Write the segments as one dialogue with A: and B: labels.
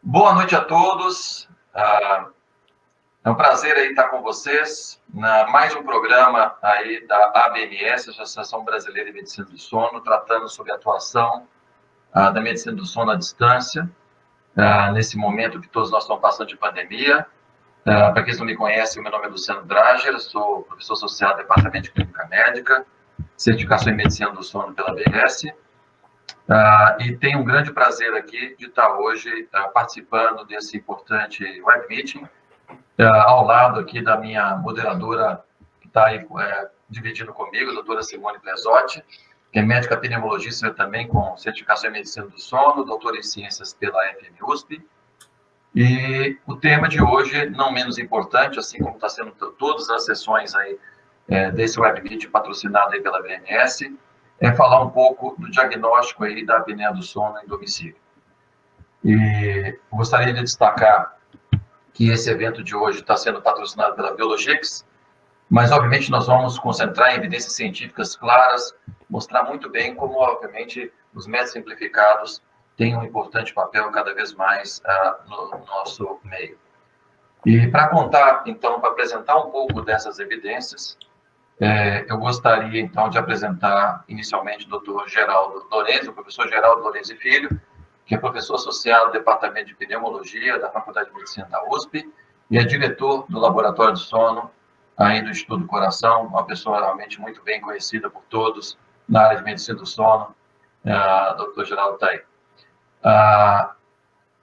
A: Boa noite a todos. É um prazer aí estar com vocês na mais um programa aí da ABMS, Associação Brasileira de Medicina do Sono, tratando sobre a atuação da medicina do sono à distância, nesse momento que todos nós estamos passando de pandemia. Para quem não me conhece, meu nome é Luciano Drager, sou professor associado do Departamento de Clínica Médica, certificação em Medicina do Sono pela ABS. E tenho um grande prazer aqui de estar hoje participando desse importante web meeting, ao lado aqui da minha moderadora, que está aí dividindo comigo, a doutora Simone Plesotti, que é médica pneumologista também com certificação em Medicina do Sono, doutora em Ciências pela FMUSP. E o tema de hoje, não menos importante, assim como está sendo todas as sessões aí desse web meeting patrocinado aí pela BMS, é falar um pouco do diagnóstico aí da apneia do sono em domicílio. E gostaria de destacar que esse evento de hoje está sendo patrocinado pela Biologix, mas, obviamente, nós vamos concentrar em evidências científicas claras, mostrar muito bem como, obviamente, os métodos simplificados têm um importante papel cada vez mais no nosso meio. E para contar, então, para apresentar um pouco dessas evidências, eu gostaria, então, de apresentar, inicialmente, o Dr. Geraldo Lorenzi, o professor Geraldo Lorenzi Filho, que é professor associado do Departamento de Pneumologia da Faculdade de Medicina da USP e é diretor do Laboratório de Sono aí do Instituto do Coração, uma pessoa realmente muito bem conhecida por todos na área de medicina do sono. Dr. Geraldo está aí.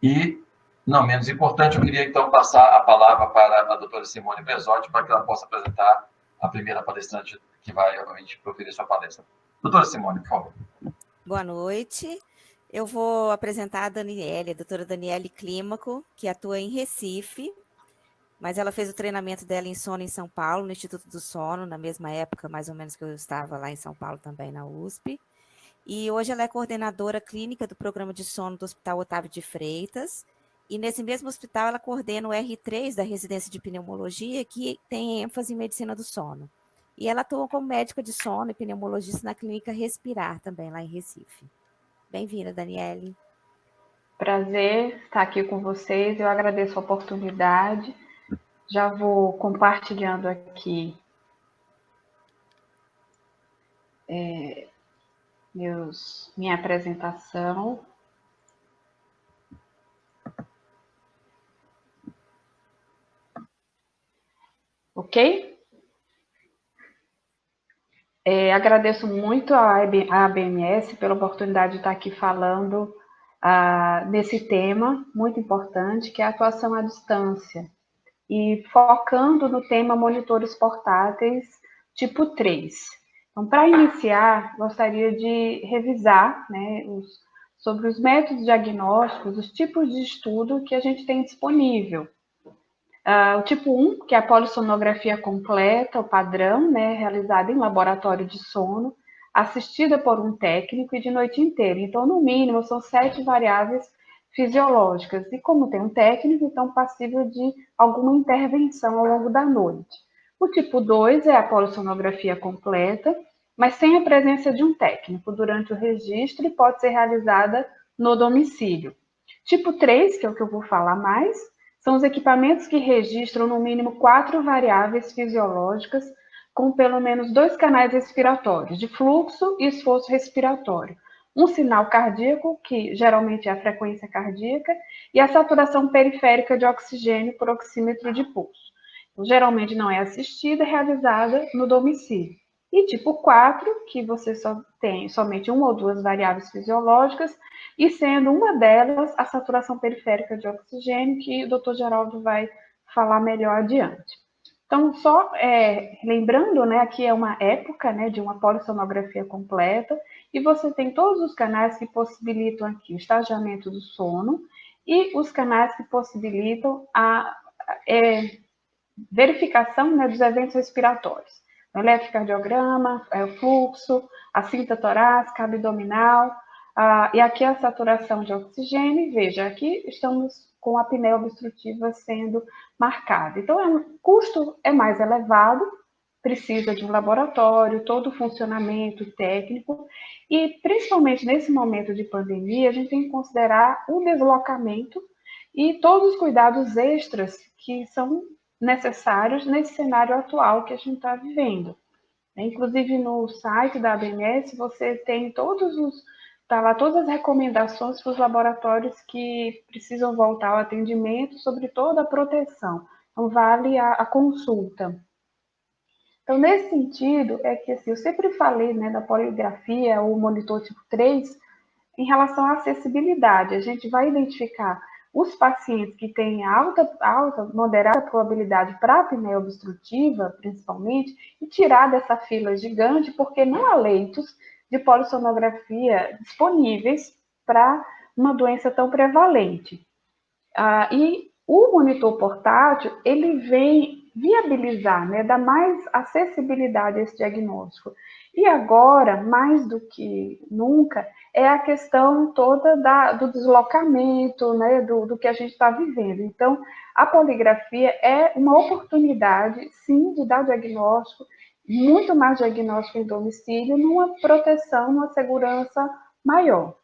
A: E, não menos importante, eu queria, então, passar a palavra para a doutora Simone Plesotti, para que ela possa apresentar a primeira palestrante que vai, obviamente, proferir sua palestra. Doutora Simone, por favor.
B: Boa noite. Eu vou apresentar a Daniele, a doutora Daniele Clímaco, que atua em Recife, mas ela fez o treinamento dela em sono em São Paulo, no Instituto do Sono, na mesma época, mais ou menos, que eu estava lá em São Paulo também, na USP. E hoje ela é coordenadora clínica do programa de sono do Hospital Otávio de Freitas. E nesse mesmo hospital ela coordena o R3 da residência de pneumologia, que tem ênfase em medicina do sono. E ela atua como médica de sono e pneumologista na clínica Respirar, também lá em Recife. Bem-vinda, Daniele.
C: Prazer estar aqui com vocês, eu agradeço a oportunidade. Já vou compartilhando aqui minha apresentação. Ok? Agradeço muito à ABMS pela oportunidade de estar aqui falando nesse tema muito importante, que é a atuação à distância, e focando no tema monitores portáteis tipo 3. Então, para iniciar, gostaria de revisar, né, sobre os métodos diagnósticos, os tipos de estudo que a gente tem disponível. O tipo 1, que é a polissonografia completa, o padrão, né, realizada em laboratório de sono, assistida por um técnico e de noite inteira. Então, no mínimo, são 7 variáveis fisiológicas. E como tem um técnico, então passível de alguma intervenção ao longo da noite. O tipo 2 é a polissonografia completa, mas sem a presença de um técnico durante o registro e pode ser realizada no domicílio. Tipo 3, que é o que eu vou falar mais, são os equipamentos que registram no mínimo 4 variáveis fisiológicas com pelo menos 2 canais respiratórios, de fluxo e esforço respiratório, um sinal cardíaco, que geralmente é a frequência cardíaca, e a saturação periférica de oxigênio por oxímetro de pulso. Então, geralmente não é assistida, é realizada no domicílio. E tipo 4, que você só tem somente uma ou duas variáveis fisiológicas, e sendo uma delas a saturação periférica de oxigênio, que o Dr. Geraldo vai falar melhor adiante. Então, só lembrando, né, aqui é uma época, né, de uma polissonografia completa, e você tem todos os canais que possibilitam aqui o estagiamento do sono e os canais que possibilitam a verificação, né, dos eventos respiratórios. O eletrocardiograma, o fluxo, a cinta torácica, abdominal, e aqui a saturação de oxigênio. Veja, aqui estamos com a apneia obstrutiva sendo marcada. Então, o custo é mais elevado, precisa de um laboratório, todo o funcionamento técnico, e principalmente nesse momento de pandemia, a gente tem que considerar o deslocamento e todos os cuidados extras que são necessários nesse cenário atual que a gente está vivendo. Inclusive, no site da ABMS, você tem tá lá todas as recomendações para os laboratórios que precisam voltar ao atendimento sobre toda a proteção. Então, vale a consulta. Então, nesse sentido, é que assim, eu sempre falei, né, da poligrafia, ou monitor tipo 3, em relação à acessibilidade. A gente vai identificar os pacientes que têm moderada probabilidade para apneia obstrutiva, principalmente, e tirar dessa fila gigante, porque não há leitos de polissonografia disponíveis para uma doença tão prevalente. E o monitor portátil, ele vem viabilizar, né, dar mais acessibilidade a esse diagnóstico. E agora, mais do que nunca, é a questão toda do deslocamento, né, do que a gente está vivendo. Então, a poligrafia é uma oportunidade, sim, de dar diagnóstico, muito mais diagnóstico em domicílio, numa proteção, numa segurança maior.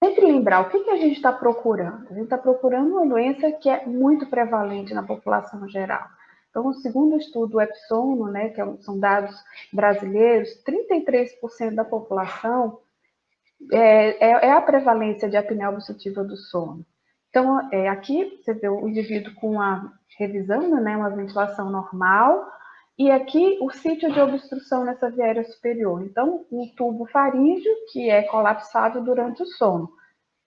C: Sempre lembrar o que a gente está procurando. A gente está procurando uma doença que é muito prevalente na população geral. Então, segundo o estudo do EPSONO, né, são dados brasileiros, 33% da população é a prevalência de apneia obstrutiva do sono. Então, aqui você vê o indivíduo revisando, né, uma ventilação normal, e aqui o sítio de obstrução nessa via aérea superior. Então, um tubo faríngeo que é colapsado durante o sono.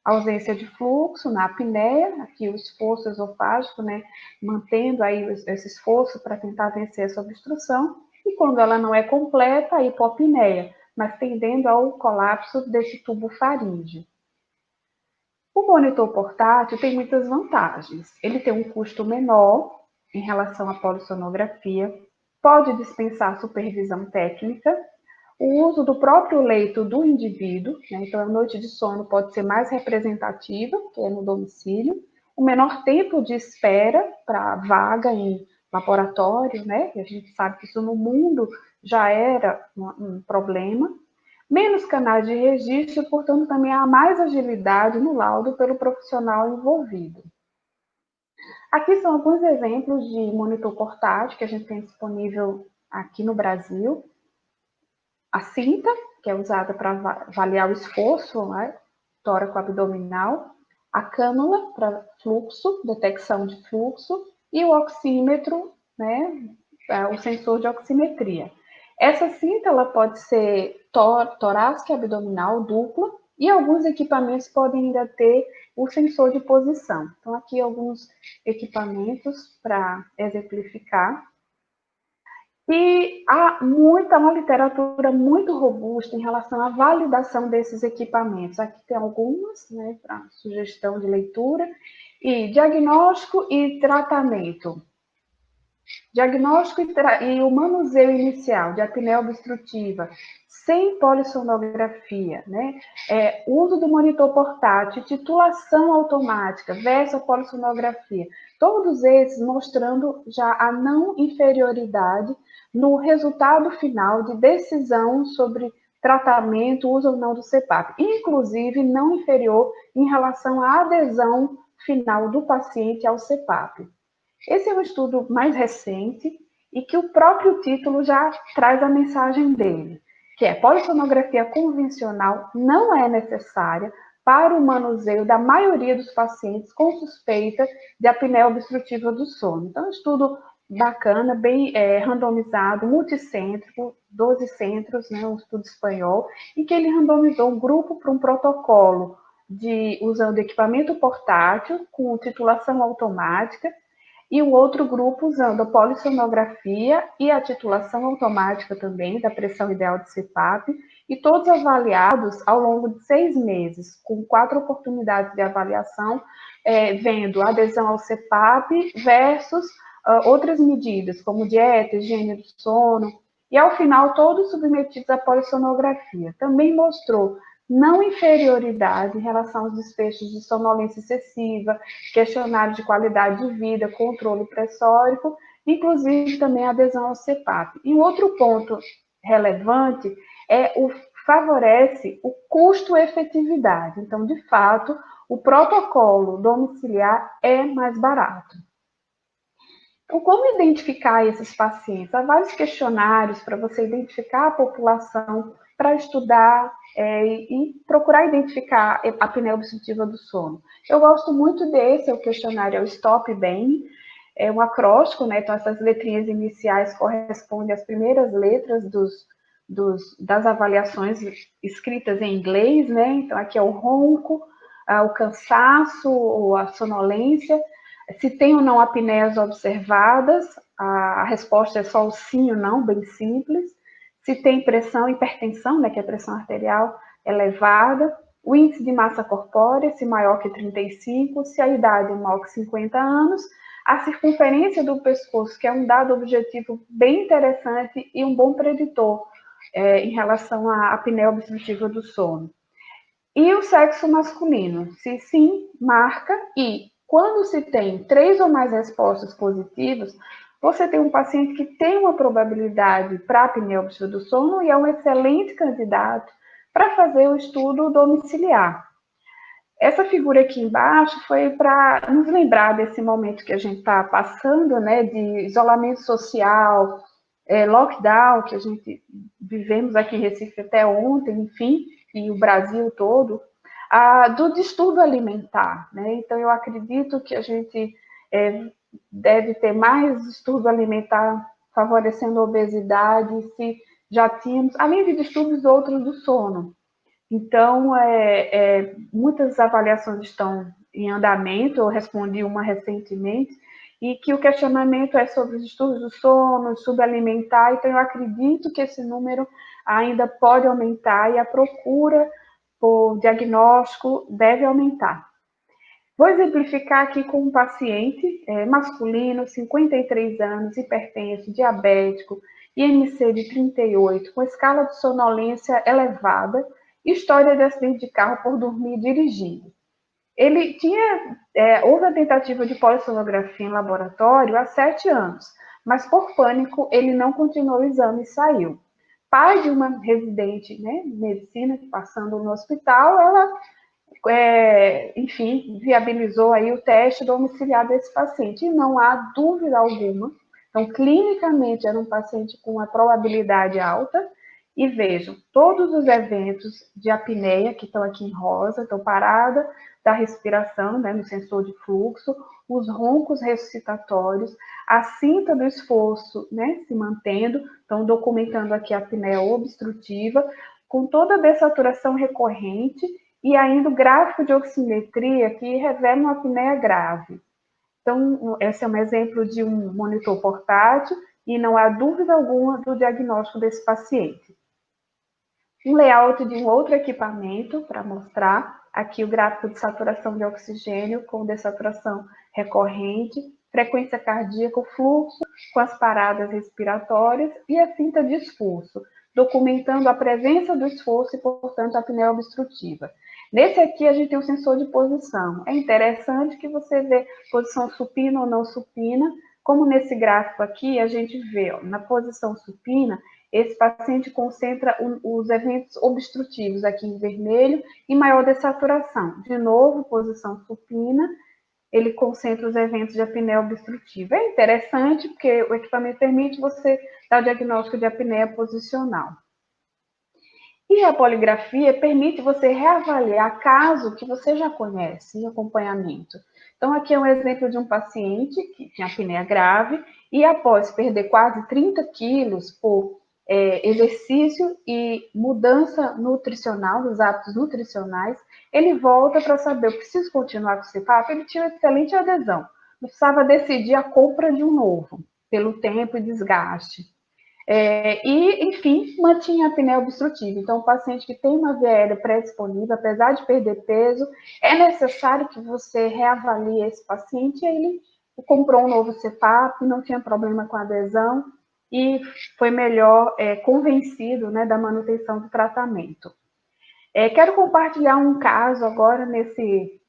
C: Ausência de fluxo na apneia, aqui o esforço esofágico, né, mantendo aí esse esforço para tentar vencer essa obstrução, e quando ela não é completa, a hipopneia, mas tendendo ao colapso desse tubo faríngeo. O monitor portátil tem muitas vantagens. Ele tem um custo menor em relação à polissonografia, pode dispensar supervisão técnica, o uso do próprio leito do indivíduo, né? Então a noite de sono pode ser mais representativa, que é no domicílio, o menor tempo de espera para vaga em laboratório, né? E a gente sabe que isso no mundo já era um problema, menos canais de registro, portanto também há mais agilidade no laudo pelo profissional envolvido. Aqui são alguns exemplos de monitor portátil que a gente tem disponível aqui no Brasil. A cinta, que é usada para avaliar o esforço, né, tóraco-abdominal, a cânula para fluxo, detecção de fluxo, e o oxímetro, né, o sensor de oximetria. Essa cinta ela pode ser torácica abdominal dupla, e alguns equipamentos podem ainda ter o sensor de posição. Então, aqui alguns equipamentos para exemplificar. E há uma literatura muito robusta em relação à validação desses equipamentos. Aqui tem algumas, né, para sugestão de leitura. E diagnóstico e tratamento. Diagnóstico e o manuseio inicial de apneia obstrutiva, sem polissonografia, né? Uso do monitor portátil, titulação automática versus a polissonografia. Todos esses mostrando já a não inferioridade no resultado final de decisão sobre tratamento, uso ou não do CPAP, inclusive não inferior em relação à adesão final do paciente ao CPAP. Esse é um estudo mais recente e que o próprio título já traz a mensagem dele, que é polissonografia convencional não é necessária para o manuseio da maioria dos pacientes com suspeita de apneia obstrutiva do sono. Então, é um estudo bacana, bem randomizado, multicêntrico, 12 centros, né, um estudo espanhol, em que ele randomizou um grupo para um protocolo usando equipamento portátil com titulação automática, e o outro grupo usando a polissonografia e a titulação automática também, da pressão ideal de CPAP, e todos avaliados ao longo de 6 meses, com 4 oportunidades de avaliação, vendo adesão ao CPAP versus outras medidas, como dieta, higiene do sono, e ao final todos submetidos à polissonografia. Também mostrou não inferioridade em relação aos desfechos de sonolência excessiva, questionário de qualidade de vida, controle pressórico, inclusive também a adesão ao CPAP. E um outro ponto relevante favorece o custo-efetividade. Então, de fato, o protocolo domiciliar é mais barato. Então, como identificar esses pacientes? Há vários questionários para você identificar a população, para estudar e procurar identificar a apneia obstrutiva do sono. Eu gosto muito desse, o questionário é o Stop Bem, é um acróstico, né? Então essas letrinhas iniciais correspondem às primeiras letras das avaliações escritas em inglês, né? Então aqui é o ronco, o cansaço, a sonolência, se tem ou não apneias observadas, a resposta é só o sim ou não, bem simples. Se tem pressão, hipertensão, né, que é a pressão arterial elevada, o índice de massa corpórea, se maior que 35, se a idade é maior que 50 anos, a circunferência do pescoço, que é um dado objetivo bem interessante e um bom preditor em relação à apneia obstrutiva do sono. E o sexo masculino, se sim, marca, e quando se tem 3 ou mais respostas positivas, você tem um paciente que tem uma probabilidade para apneia obstrutiva do sono e é um excelente candidato para fazer o estudo domiciliar. Essa figura aqui embaixo foi para nos lembrar desse momento que a gente está passando, né, de isolamento social, lockdown, que a gente vivemos aqui em Recife até ontem, enfim, e o Brasil todo, do distúrbio alimentar, né? Então, eu acredito que a gente deve ter mais distúrbio alimentar favorecendo a obesidade, se já tínhamos, além de distúrbios outros do sono. Então, muitas avaliações estão em andamento, eu respondi uma recentemente, e que o questionamento é sobre os distúrbios do sono, subalimentar, então eu acredito que esse número ainda pode aumentar e a procura por diagnóstico deve aumentar. Vou exemplificar aqui com um paciente masculino, 53 anos, hipertenso, diabético, IMC de 38, com escala de sonolência elevada, história de acidente de carro por dormir dirigindo. Ele houve a tentativa de polissonografia em laboratório há 7 anos, mas por pânico ele não continuou o exame e saiu. Pai de uma residente, né, de medicina, passando no hospital, ela, enfim, viabilizou aí o teste domiciliar desse paciente, e não há dúvida alguma. Então, clinicamente, era um paciente com uma probabilidade alta, e vejam, todos os eventos de apneia, que estão aqui em rosa, estão parada da respiração, né, no sensor de fluxo, os roncos ressuscitatórios, a cinta do esforço, né, se mantendo, estão documentando aqui a apneia obstrutiva, com toda a dessaturação recorrente, e ainda o gráfico de oximetria que revela uma apneia grave. Então, esse é um exemplo de um monitor portátil, e não há dúvida alguma do diagnóstico desse paciente. Um layout de um outro equipamento para mostrar aqui o gráfico de saturação de oxigênio com dessaturação recorrente, frequência cardíaca, o fluxo com as paradas respiratórias e a cinta de esforço, documentando a presença do esforço e, portanto, a apneia obstrutiva. Nesse aqui, a gente tem um sensor de posição. É interessante que você vê posição supina ou não supina, como nesse gráfico aqui, a gente vê, na posição supina, esse paciente concentra os eventos obstrutivos aqui em vermelho e maior dessaturação. De novo, posição supina, ele concentra os eventos de apneia obstrutiva. É interessante porque o equipamento permite você dar o diagnóstico de apneia posicional. E a poligrafia permite você reavaliar caso que você já conhece em acompanhamento. Então, aqui é um exemplo de um paciente que tinha apneia grave e após perder quase 30 quilos por exercício e mudança nutricional, dos hábitos nutricionais, ele volta para saber, eu preciso continuar com o CPAP? Ele tinha excelente adesão, não precisava decidir a compra de um novo, pelo tempo e desgaste. E, enfim, mantinha a apneia obstrutiva. Então, o paciente que tem uma via aérea pré-disponível, apesar de perder peso, é necessário que você reavalie esse paciente. E ele comprou um novo CPAP, não tinha problema com adesão e foi melhor convencido, né, da manutenção do tratamento. Quero compartilhar um caso agora nesse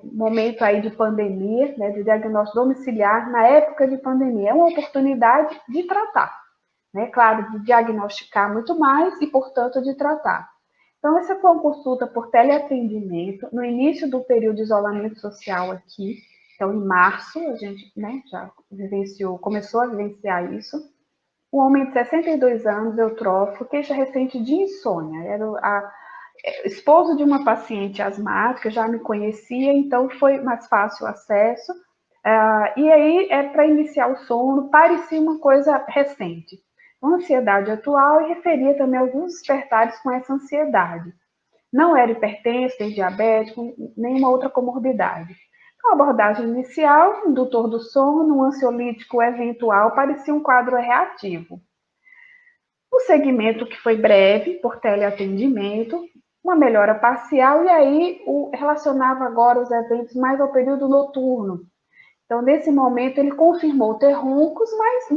C: momento aí de pandemia, né, de diagnóstico domiciliar na época de pandemia. É uma oportunidade de tratar. Né? Claro, de diagnosticar muito mais e, portanto, de tratar. Então, essa foi uma consulta por teleatendimento, no início do período de isolamento social aqui. Então, em março, a gente, né, já começou a vivenciar isso. Um homem de 62 anos, eutrófico, queixa recente de insônia. Era esposo de uma paciente asmática, já me conhecia, então foi mais fácil o acesso. E aí, para iniciar o sono, parecia uma coisa recente. Uma ansiedade atual, e referia também alguns despertares com essa ansiedade. Não era hipertenso, nem diabético, nenhuma outra comorbidade. Então, a abordagem inicial, indutor do sono, um ansiolítico eventual, parecia um quadro reativo. O segmento que foi breve, por teleatendimento, uma melhora parcial, e aí relacionava agora os eventos mais ao período noturno. Então, nesse momento, ele confirmou ter roncos, mas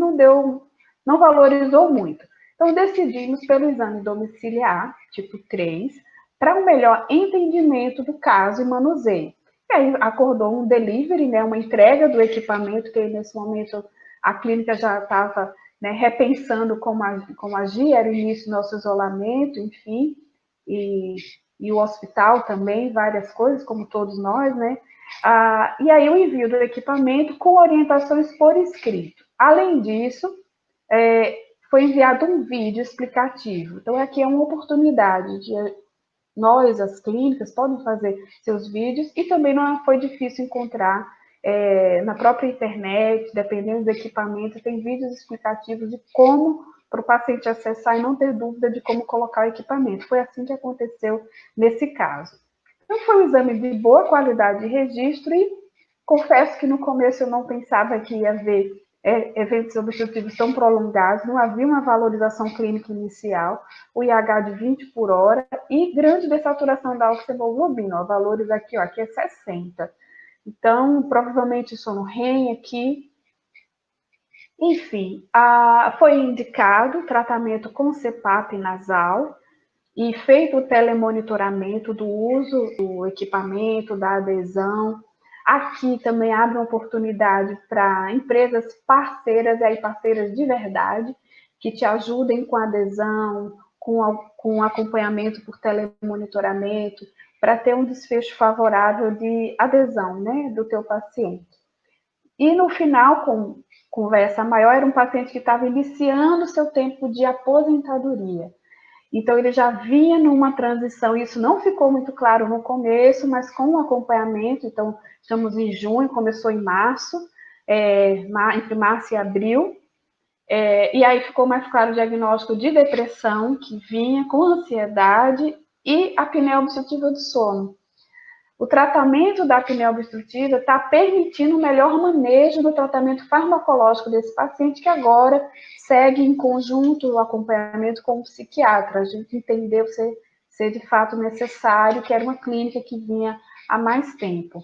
C: não valorizou muito. Então, decidimos pelo exame domiciliar, tipo 3, para um melhor entendimento do caso e manuseio. E aí acordou um delivery, né, uma entrega do equipamento, que nesse momento a clínica já estava, né, repensando como agir, era o início do nosso isolamento, enfim, e o hospital também, várias coisas, como todos nós, né? E aí o envio do equipamento com orientações por escrito. Além disso, foi enviado um vídeo explicativo. Então, aqui é uma oportunidade de nós, as clínicas, podem fazer seus vídeos, e também não foi difícil encontrar na própria internet, dependendo do equipamento, tem vídeos explicativos de como para o paciente acessar e não ter dúvida de como colocar o equipamento. Foi assim que aconteceu nesse caso. Então, foi um exame de boa qualidade de registro, e confesso que no começo eu não pensava que ia haver eventos obstrutivos tão prolongados, não havia uma valorização clínica inicial, o IH de 20 por hora e grande dessaturação da oxemoglobina, valores aqui, aqui é 60. Então, provavelmente sono REM aqui. Enfim, foi indicado tratamento com CPAP nasal e feito o telemonitoramento do uso do equipamento, da adesão. Aqui também abre uma oportunidade para empresas parceiras, e aí parceiras de verdade, que te ajudem com a adesão, com acompanhamento por telemonitoramento, para ter um desfecho favorável de adesão, né, do teu paciente. E no final, com conversa maior, era um paciente que estava iniciando o seu tempo de aposentadoria. Então, ele já vinha numa transição, isso não ficou muito claro no começo, mas com o acompanhamento, então, estamos em junho, começou em março, entre março e abril, e aí ficou mais claro o diagnóstico de depressão, que vinha com ansiedade e apneia obstrutiva do sono. O tratamento da apneia obstrutiva está permitindo um melhor manejo do tratamento farmacológico desse paciente, que agora segue em conjunto o acompanhamento com o psiquiatra. A gente entendeu ser de fato necessário, que era uma clínica que vinha há mais tempo.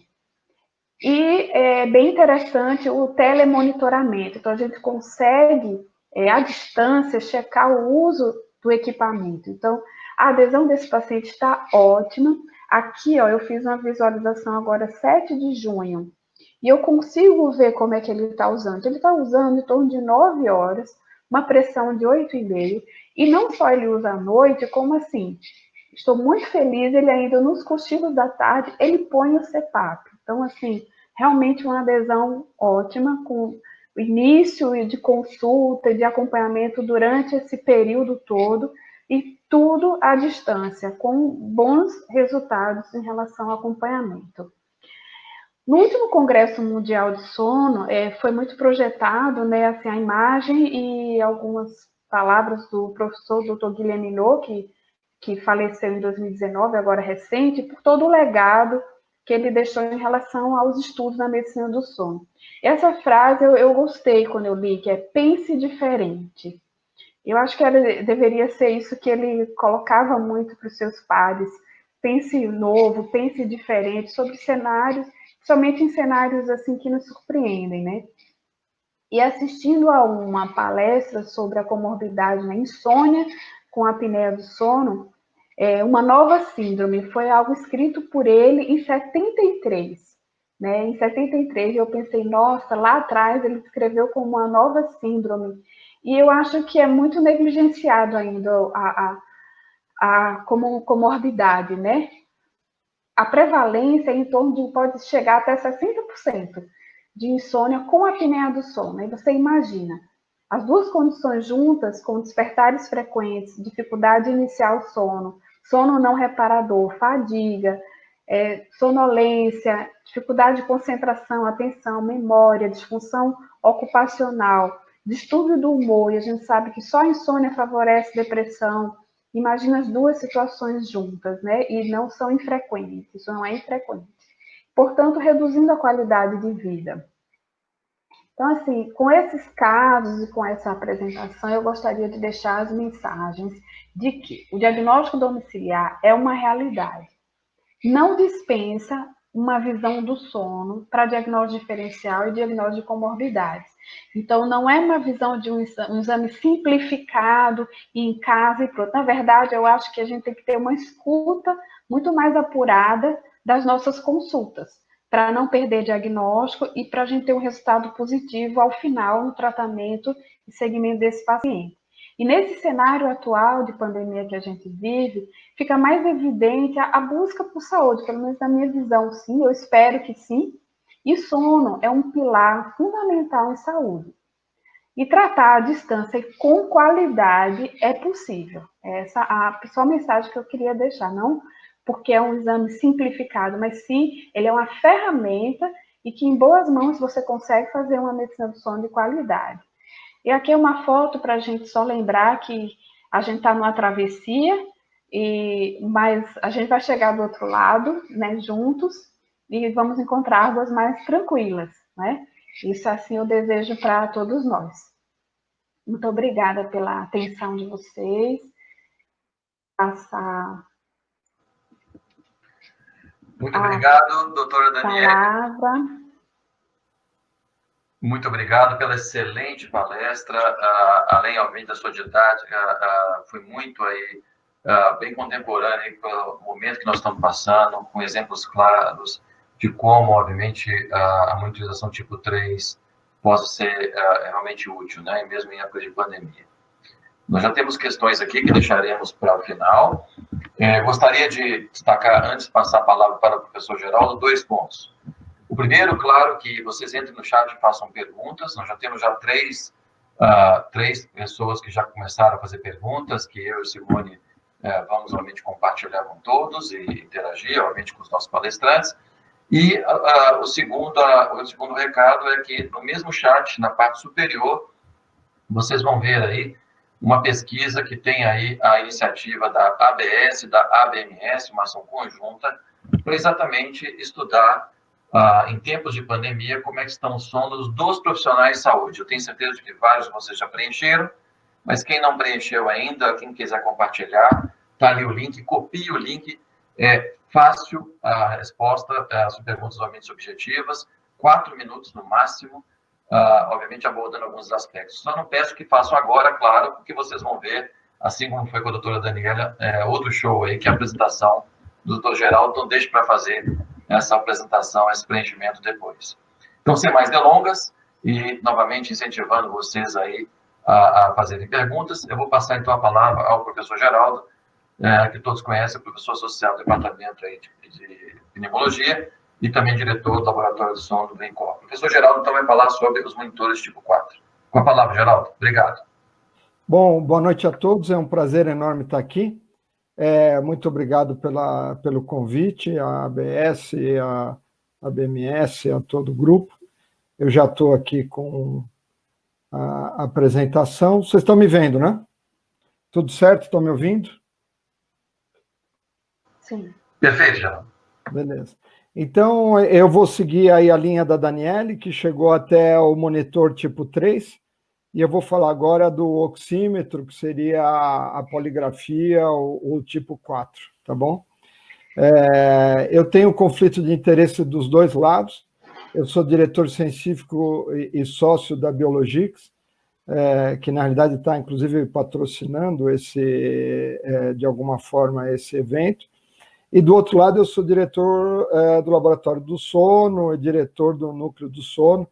C: E é bem interessante o telemonitoramento. Então, a gente consegue, à distância, checar o uso do equipamento. Então, a adesão desse paciente está ótima. Aqui, eu fiz uma visualização agora 7 de junho, e eu consigo ver como é que ele está usando. Ele está usando em torno de 9 horas, uma pressão de 8,5, e não só ele usa à noite, como assim, estou muito feliz, ele ainda nos cochilos da tarde, ele põe o CPAP. Então, assim, realmente uma adesão ótima, com o início de consulta, de acompanhamento durante esse período todo, e tudo à distância, com bons resultados em relação ao acompanhamento. No último Congresso Mundial de Sono, foi muito projetado, né, assim, a imagem e algumas palavras do professor Dr. Guilherme Minot, que faleceu em 2019, agora recente, por todo o legado que ele deixou em relação aos estudos na medicina do sono. Essa frase eu gostei quando eu li, que é pense diferente. Eu acho que deveria ser isso que ele colocava muito para os seus pares. Pense novo, pense diferente, sobre cenários, somente em cenários assim que nos surpreendem, né? E assistindo a uma palestra sobre a comorbidade na insônia com a apneia do sono, uma nova síndrome, foi algo escrito por ele em 73. Né? Em 73 eu pensei, nossa, lá atrás ele escreveu como uma nova síndrome. E eu acho que é muito negligenciado ainda como comorbidade, né? A prevalência é em torno de, pode chegar até 60% de insônia com a apneia do sono. Aí você imagina, as duas condições juntas, com despertares frequentes, dificuldade de iniciar o sono, sono não reparador, fadiga, sonolência, dificuldade de concentração, atenção, memória, disfunção ocupacional, distúrbio do humor, e a gente sabe que só a insônia favorece depressão. Imagina as duas situações juntas, né? E não são infrequentes, isso não é infrequente. Portanto, reduzindo a qualidade de vida. Então, assim, com esses casos e com essa apresentação, eu gostaria de deixar as mensagens de que o diagnóstico domiciliar é uma realidade. Não dispensa uma visão do sono para diagnóstico diferencial e diagnóstico de comorbidades. Então, não é uma visão de um exame simplificado em casa e pronto. Na verdade, eu acho que a gente tem que ter uma escuta muito mais apurada das nossas consultas, para não perder diagnóstico e para a gente ter um resultado positivo ao final no tratamento e segmento desse paciente. E nesse cenário atual de pandemia que a gente vive, fica mais evidente a busca por saúde, pelo menos na minha visão, sim, eu espero que sim. E sono é um pilar fundamental em saúde. E tratar à distância e com qualidade é possível. Essa é a principal mensagem que eu queria deixar, não porque é um exame simplificado, mas sim, ele é uma ferramenta e que em boas mãos você consegue fazer uma medicina do sono de qualidade. E aqui é uma foto para a gente só lembrar que a gente está numa travessia, mas a gente vai chegar do outro lado, né, juntos, e vamos encontrar águas mais tranquilas, né? Isso assim eu desejo para todos nós. Muito obrigada pela atenção de vocês. Passar
A: Muito obrigado, doutora Daniele.
C: Palavra.
A: Muito obrigado pela excelente palestra. Além, obviamente, da sua didática, foi muito aí, bem contemporânea pelo momento que nós estamos passando, com exemplos claros de como, obviamente, a monitorização tipo 3 possa ser realmente útil, né? Mesmo em época de pandemia. Nós já temos questões aqui que deixaremos para o final. Gostaria de destacar, antes de passar a palavra para o professor Geraldo, 2 pontos. O primeiro, claro, que vocês entrem no chat e façam perguntas. Nós já temos três pessoas que já começaram a fazer perguntas, que eu e Simone vamos, obviamente, compartilhar com todos e interagir, obviamente, com os nossos palestrantes. E o segundo recado é que, no mesmo chat, na parte superior, vocês vão ver aí uma pesquisa que tem aí a iniciativa da ABS, da ABMS, uma ação conjunta, para exatamente estudar, em tempos de pandemia, como é que estão os sonos dos profissionais de saúde. Eu tenho certeza de que vários de vocês já preencheram, mas quem não preencheu ainda, quem quiser compartilhar, está ali o link, copie o link, é fácil a resposta, as perguntas obviamente objetivas, 4 minutos no máximo, obviamente abordando alguns aspectos. Só não peço que façam agora, claro, porque vocês vão ver, assim como foi com a doutora Daniela, outro show aí, que é a apresentação do doutor Geraldo, então deixe para fazer essa apresentação, esse preenchimento depois. Então, sem mais delongas, e novamente incentivando vocês aí a fazerem perguntas, eu vou passar então a palavra ao professor Geraldo, que todos conhecem, professor associado do departamento aí de pneumologia, e também diretor do Laboratório de Sono do Brincor. O professor Geraldo, então, vai falar sobre os monitores tipo 4. Com a palavra, Geraldo. Obrigado.
D: Bom, boa noite a todos. É um prazer enorme estar aqui. Muito obrigado pelo convite, a ABS, a BMS, a todo o grupo. Eu já estou aqui com a apresentação. Vocês estão me vendo, né? Tudo certo? Estão me ouvindo?
C: Sim.
A: Perfeito, Geraldo.
D: Beleza. Então, eu vou seguir aí a linha da Daniele, que chegou até o monitor tipo 3, e eu vou falar agora do oxímetro, que seria a poligrafia, o tipo 4, tá bom? Eu tenho conflito de interesse dos dois lados. Eu sou diretor científico e sócio da Biologix, que na realidade está, inclusive, patrocinando de alguma forma, esse evento. E, do outro lado, eu sou diretor do Laboratório do Sono e diretor do Núcleo do Sono,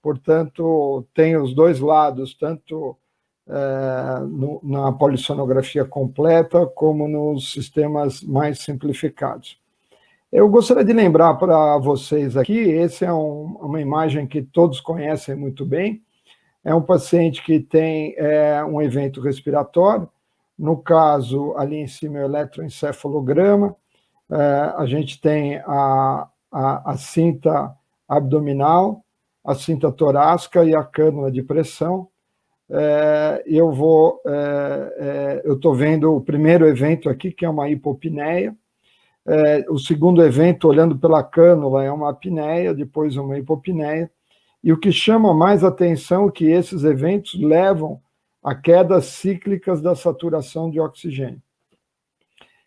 D: portanto, tenho os dois lados, tanto na polissonografia completa, como nos sistemas mais simplificados. Eu gostaria de lembrar para vocês aqui, essa é uma imagem que todos conhecem muito bem, é um paciente que tem um evento respiratório, no caso, ali em cima é o eletroencefalograma, a gente tem a cinta abdominal, a cinta torácica e a cânula de pressão. Eu estou vendo o primeiro evento aqui, que é uma hipopneia. O segundo evento, olhando pela cânula, é uma apneia, depois uma hipopneia. E o que chama mais atenção é que esses eventos levam a quedas cíclicas da saturação de oxigênio.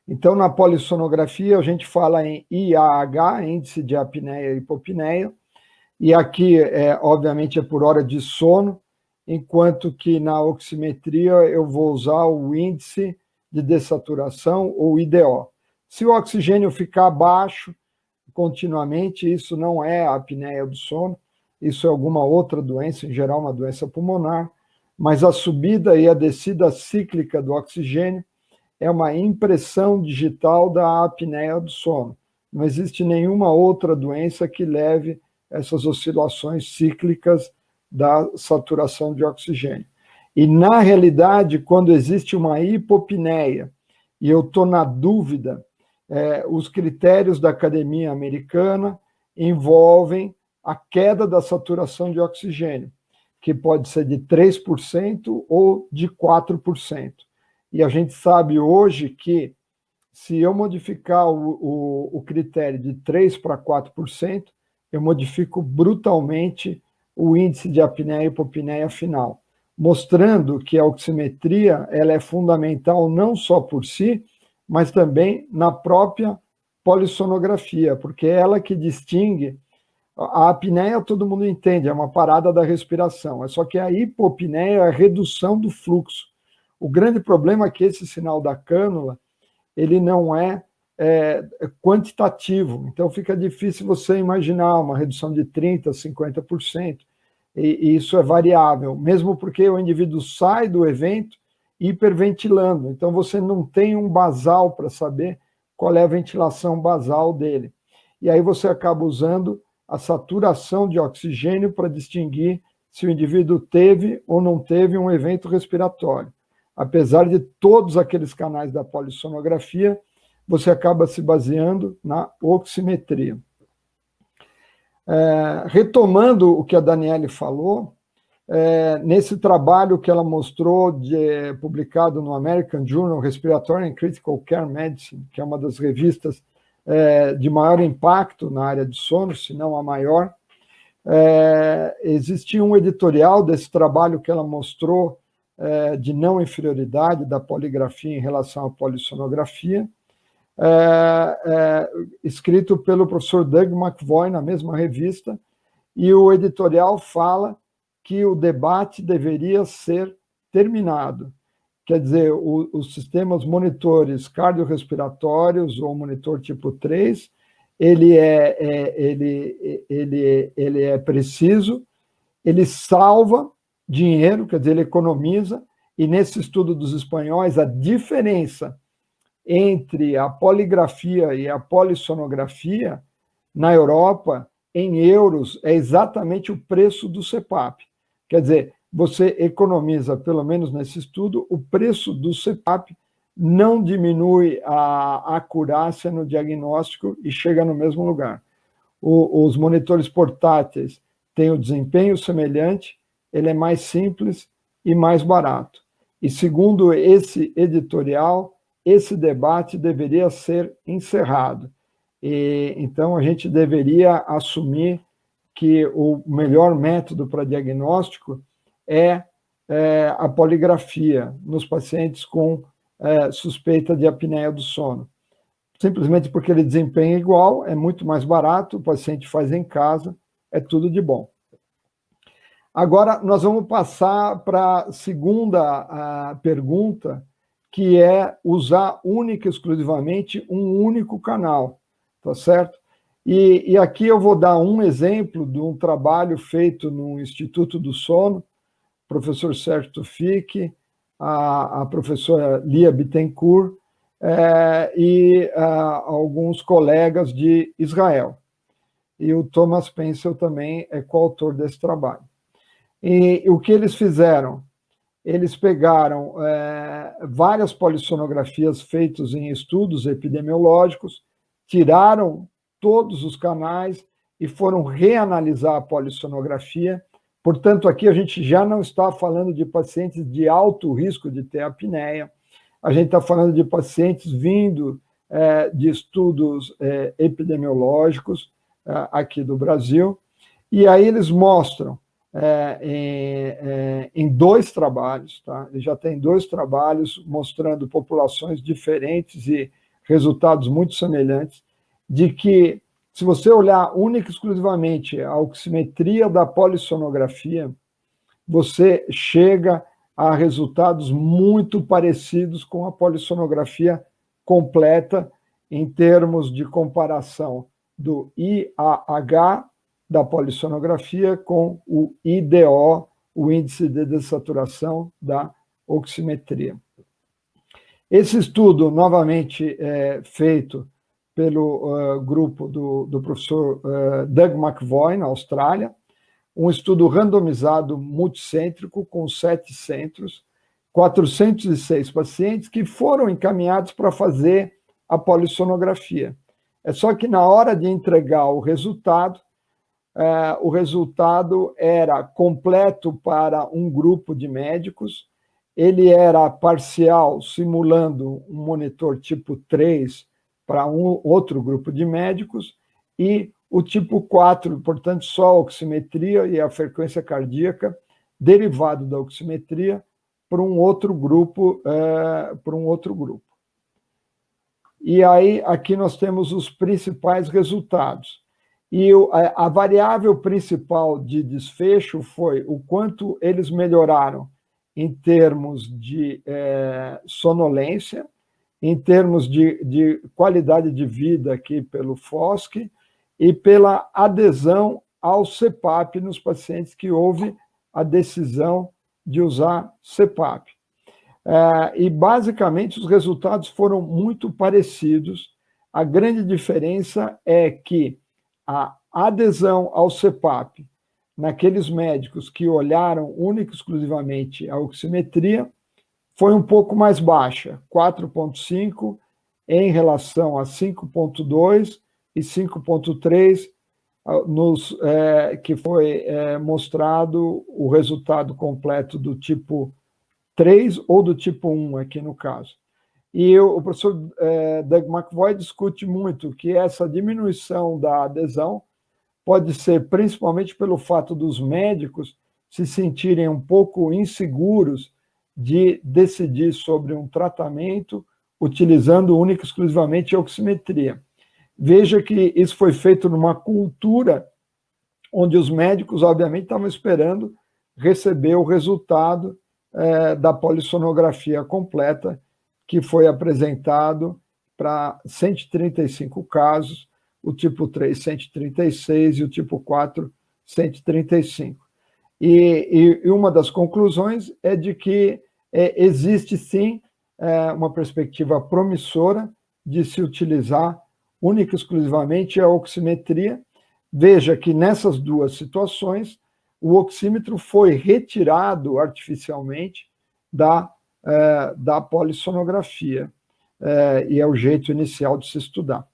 D: Então, na polissonografia, a gente fala em IAH, índice de apneia e hipopneia, e aqui, obviamente, é por hora de sono, enquanto que na oximetria eu vou usar o índice de dessaturação, ou IDO. Se o oxigênio ficar baixo continuamente, isso não é a apneia do sono, isso é alguma outra doença, em geral uma doença pulmonar, mas a subida e a descida cíclica do oxigênio é uma impressão digital da apneia do sono. Não existe nenhuma outra doença que leve essas oscilações cíclicas da saturação de oxigênio. E, na realidade, quando existe uma hipopneia, e eu estou na dúvida, os critérios da Academia Americana envolvem a queda da saturação de oxigênio, que pode ser de 3% ou de 4%. E a gente sabe hoje que, se eu modificar o critério de 3% para 4%, eu modifico brutalmente o índice de apneia e hipopneia final, mostrando que a oximetria ela é fundamental não só por si, mas também na própria polissonografia, porque é ela que distingue. A apneia todo mundo entende, é uma parada da respiração, só que a hipopneia é a redução do fluxo. O grande problema é que esse sinal da cânula, ele não é quantitativo, então fica difícil você imaginar uma redução de 30%, 50%, e isso é variável, mesmo porque o indivíduo sai do evento hiperventilando, então você não tem um basal para saber qual é a ventilação basal dele. E aí você acaba usando a saturação de oxigênio para distinguir se o indivíduo teve ou não teve um evento respiratório. Apesar de todos aqueles canais da polissonografia, você acaba se baseando na oximetria. Retomando o que a Daniele falou, nesse trabalho que ela mostrou, publicado no American Journal Respiratory and Critical Care Medicine, que é uma das revistas de maior impacto na área de sono, se não a maior, existia um editorial desse trabalho que ela mostrou de não inferioridade da poligrafia em relação à polissonografia, escrito pelo professor Doug McVoy na mesma revista, e o editorial fala que o debate deveria ser terminado. Quer dizer, os sistemas monitores cardiorrespiratórios ou monitor tipo 3, ele é preciso, ele salva dinheiro, quer dizer, ele economiza, e nesse estudo dos espanhóis, a diferença entre a poligrafia e a polissonografia na Europa, em euros, é exatamente o preço do CPAP. Quer dizer, você economiza, pelo menos nesse estudo, o preço do CPAP não diminui a acurácia no diagnóstico e chega no mesmo lugar. Os monitores portáteis têm o desempenho semelhante, ele é mais simples e mais barato. E segundo esse editorial, esse debate deveria ser encerrado. Então, a gente deveria assumir que o melhor método para diagnóstico é a poligrafia nos pacientes com suspeita de apneia do sono. Simplesmente porque ele desempenha igual, é muito mais barato, o paciente faz em casa, é tudo de bom. Agora, nós vamos passar para a segunda pergunta, que é usar única e exclusivamente um único canal, tá certo? E aqui eu vou dar um exemplo de um trabalho feito no Instituto do Sono, professor Sérgio Tufik, a professora Lia Bittencourt e alguns colegas de Israel. E o Thomas Pencil também é coautor desse trabalho. E o que eles fizeram? Eles pegaram várias polissonografias feitas em estudos epidemiológicos, tiraram todos os canais e foram reanalisar a polissonografia. Portanto, aqui a gente já não está falando de pacientes de alto risco de ter apneia, a gente está falando de pacientes vindo de estudos epidemiológicos aqui do Brasil, e aí eles mostram em 2 trabalhos, tá? Ele já tem 2 trabalhos mostrando populações diferentes e resultados muito semelhantes, de que, se você olhar única e exclusivamente a oximetria da polissonografia, você chega a resultados muito parecidos com a polissonografia completa em termos de comparação do IAH da polissonografia com o IDO, o índice de dessaturação da oximetria. Esse estudo, novamente feito pelo grupo do professor Doug McVoy, na Austrália, um estudo randomizado multicêntrico com 7 centros, 406 pacientes que foram encaminhados para fazer a polissonografia. É só que na hora de entregar o resultado era completo para um grupo de médicos, ele era parcial, simulando um monitor tipo 3 para um outro grupo de médicos, e o tipo 4, portanto, só a oximetria e a frequência cardíaca, derivado da oximetria, para um outro grupo. E aí, aqui nós temos os principais resultados. E a variável principal de desfecho foi o quanto eles melhoraram em termos de sonolência, em termos de qualidade de vida aqui pelo FOSC e pela adesão ao CPAP nos pacientes que houve a decisão de usar CPAP. E, basicamente, os resultados foram muito parecidos. A grande diferença é que a adesão ao CPAP naqueles médicos que olharam única e exclusivamente a oximetria foi um pouco mais baixa, 4,5 em relação a 5,2 e 5,3, que foi mostrado o resultado completo do tipo 3 ou do tipo 1, aqui no caso. E o professor Doug McVoy discute muito que essa diminuição da adesão pode ser principalmente pelo fato dos médicos se sentirem um pouco inseguros de decidir sobre um tratamento utilizando única e exclusivamente a oximetria. Veja que isso foi feito numa cultura onde os médicos, obviamente, estavam esperando receber o resultado da polissonografia completa, que foi apresentado para 135 casos, o tipo 3, 136, e o tipo 4, 135. E uma das conclusões é de que existe, sim, uma perspectiva promissora de se utilizar única e exclusivamente a oximetria. Veja que nessas 2 situações, o oxímetro foi retirado artificialmente da polissonografia, e é o jeito inicial de se estudar.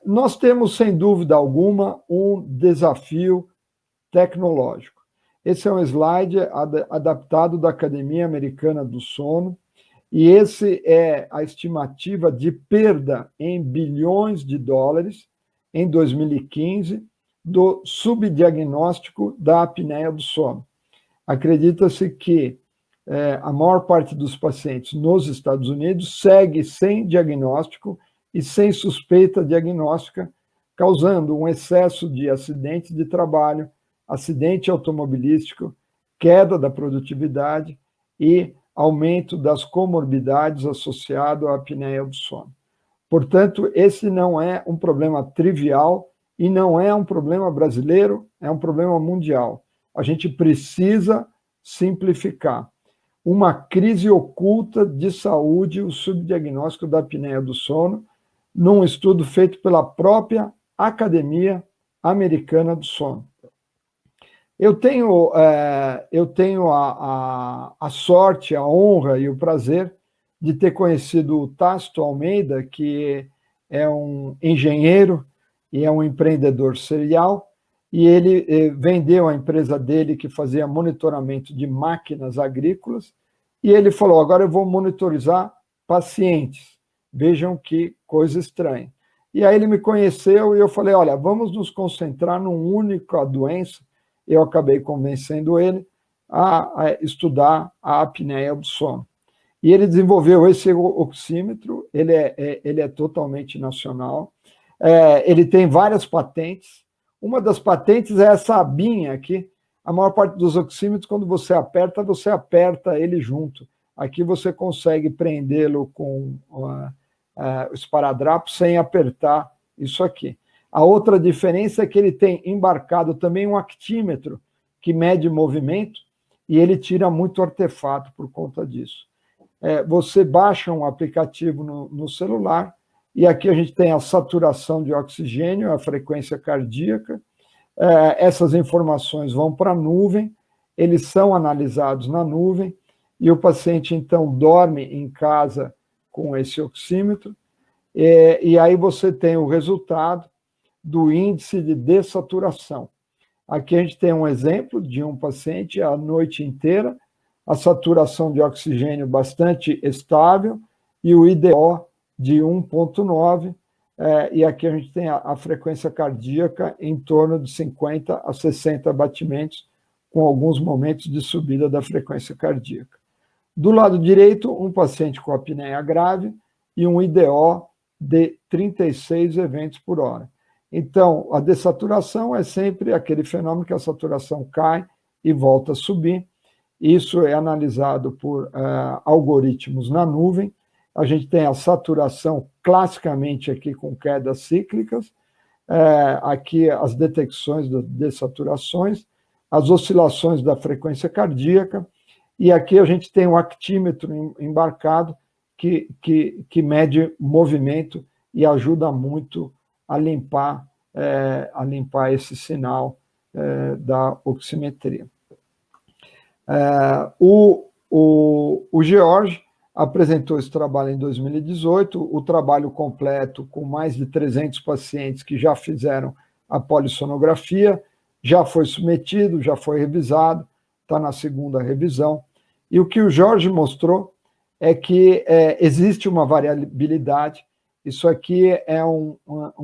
D: Nós temos, sem dúvida alguma, um desafio tecnológico. Esse é um slide adaptado da Academia Americana do Sono, e esse é a estimativa de perda em bilhões de dólares em 2015 do subdiagnóstico da apneia do sono. Acredita-se que a maior parte dos pacientes nos Estados Unidos segue sem diagnóstico e sem suspeita diagnóstica, causando um excesso de acidentes de trabalho, acidente automobilístico, queda da produtividade e aumento das comorbidades associado à apneia do sono. Portanto, esse não é um problema trivial e não é um problema brasileiro, é um problema mundial. A gente precisa simplificar. Uma crise oculta de saúde, o subdiagnóstico da apneia do sono, num estudo feito pela própria Academia Americana do Sono. Eu tenho a sorte, a honra e o prazer de ter conhecido o Tácito Almeida, que é um engenheiro e é um empreendedor serial, e ele vendeu a empresa dele, que fazia monitoramento de máquinas agrícolas, e ele falou, agora eu vou monitorizar pacientes. Vejam que coisa estranha. E aí ele me conheceu e eu falei, olha, vamos nos concentrar num única doença. Eu acabei convencendo ele a estudar a apneia do sono. E ele desenvolveu esse oxímetro, ele é totalmente nacional, ele tem várias patentes. Uma das patentes é essa abinha aqui. A maior parte dos oxímetros, quando você aperta ele junto. Aqui você consegue prendê-lo com o esparadrapo sem apertar isso aqui. A outra diferença é que ele tem embarcado também um actímetro que mede movimento e ele tira muito artefato por conta disso. Você baixa um aplicativo no celular e aqui a gente tem a saturação de oxigênio, a frequência cardíaca. Essas informações vão para a nuvem, eles são analisados na nuvem e o paciente, então, dorme em casa com esse oxímetro e aí você tem o resultado do índice de dessaturação. Aqui a gente tem um exemplo de um paciente a noite inteira, a saturação de oxigênio bastante estável e o IDO de 1,9, e aqui a gente tem a frequência cardíaca em torno de 50 a 60 batimentos, com alguns momentos de subida da frequência cardíaca. Do lado direito, um paciente com apneia grave e um IDO de 36 eventos por hora. Então, a dessaturação é sempre aquele fenômeno que a saturação cai e volta a subir. Isso é analisado por algoritmos na nuvem. A gente tem a saturação classicamente aqui com quedas cíclicas, aqui as detecções de dessaturações, as oscilações da frequência cardíaca, e aqui a gente tem um actímetro embarcado que mede movimento e ajuda muito a limpar esse sinal da oximetria. O George apresentou esse trabalho em 2018, o trabalho completo com mais de 300 pacientes que já fizeram a polissonografia, já foi submetido, já foi revisado, está na segunda revisão. E o que o Jorge mostrou é que existe uma variabilidade. Isso aqui é um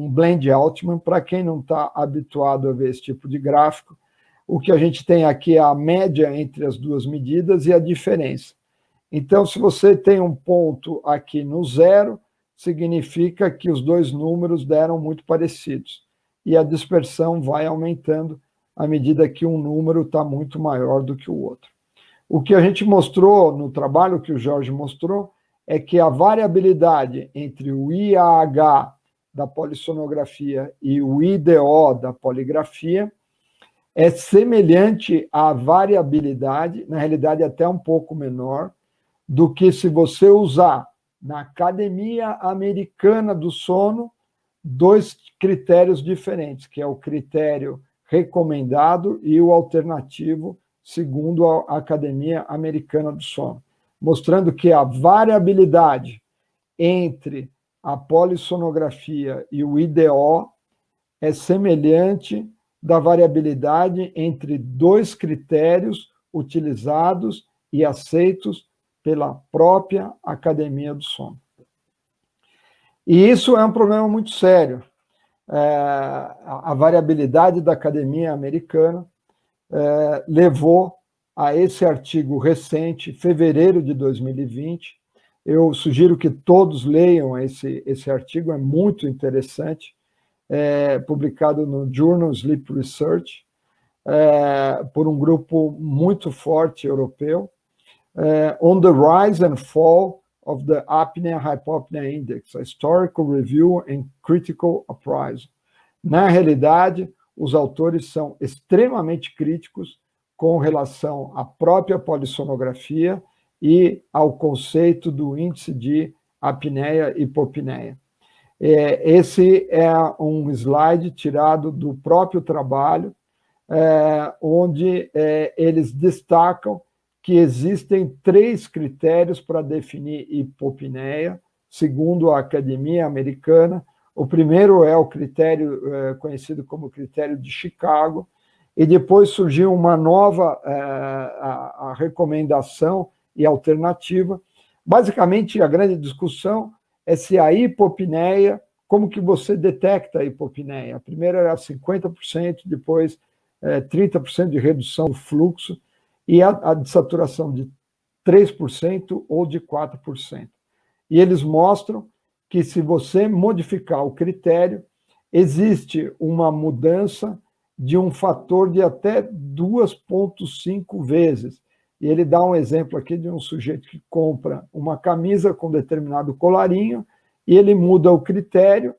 D: blend Altman, para quem não está habituado a ver esse tipo de gráfico. O que a gente tem aqui é a média entre as duas medidas e a diferença. Então, se você tem um ponto aqui no zero, significa que os dois números deram muito parecidos. E a dispersão vai aumentando à medida que um número está muito maior do que o outro. O que a gente mostrou no trabalho, que o Jorge mostrou, é que a variabilidade entre o IAH da polissonografia e o IDO da poligrafia é semelhante à variabilidade, na realidade até um pouco menor, do que se você usar na Academia Americana do Sono dois critérios diferentes, que é o critério recomendado e o alternativo, segundo a Academia Americana do Sono, mostrando que a variabilidade entre a polissonografia e o IDO é semelhante da variabilidade entre dois critérios utilizados e aceitos pela própria Academia do Sono. E isso é um problema muito sério. A variabilidade da Academia Americana levou a esse artigo recente, fevereiro de 2020. Eu sugiro que todos leiam esse artigo, é muito interessante, publicado no Journal Sleep Research, por um grupo muito forte europeu, On the Rise and Fall of the Apnea-Hypopnea Index, a Historical Review and Critical Appraisal. Na realidade, os autores são extremamente críticos com relação à própria polissonografia e ao conceito do índice de apneia e hipopneia. Esse é um slide tirado do próprio trabalho, onde eles destacam que existem 3 critérios para definir hipopneia, segundo a Academia Americana. O primeiro é o critério conhecido como critério de Chicago, e depois surgiu uma nova a recomendação e alternativa. Basicamente, a grande discussão é se a hipopneia, como que você detecta a hipopneia? A primeira era 50%, depois 30% de redução do fluxo, e a de saturação de 3% ou de 4%. E eles mostram que, se você modificar o critério, existe uma mudança de um fator de até 2,5 vezes. E ele dá um exemplo aqui de um sujeito que compra uma camisa com determinado colarinho e ele muda o critério.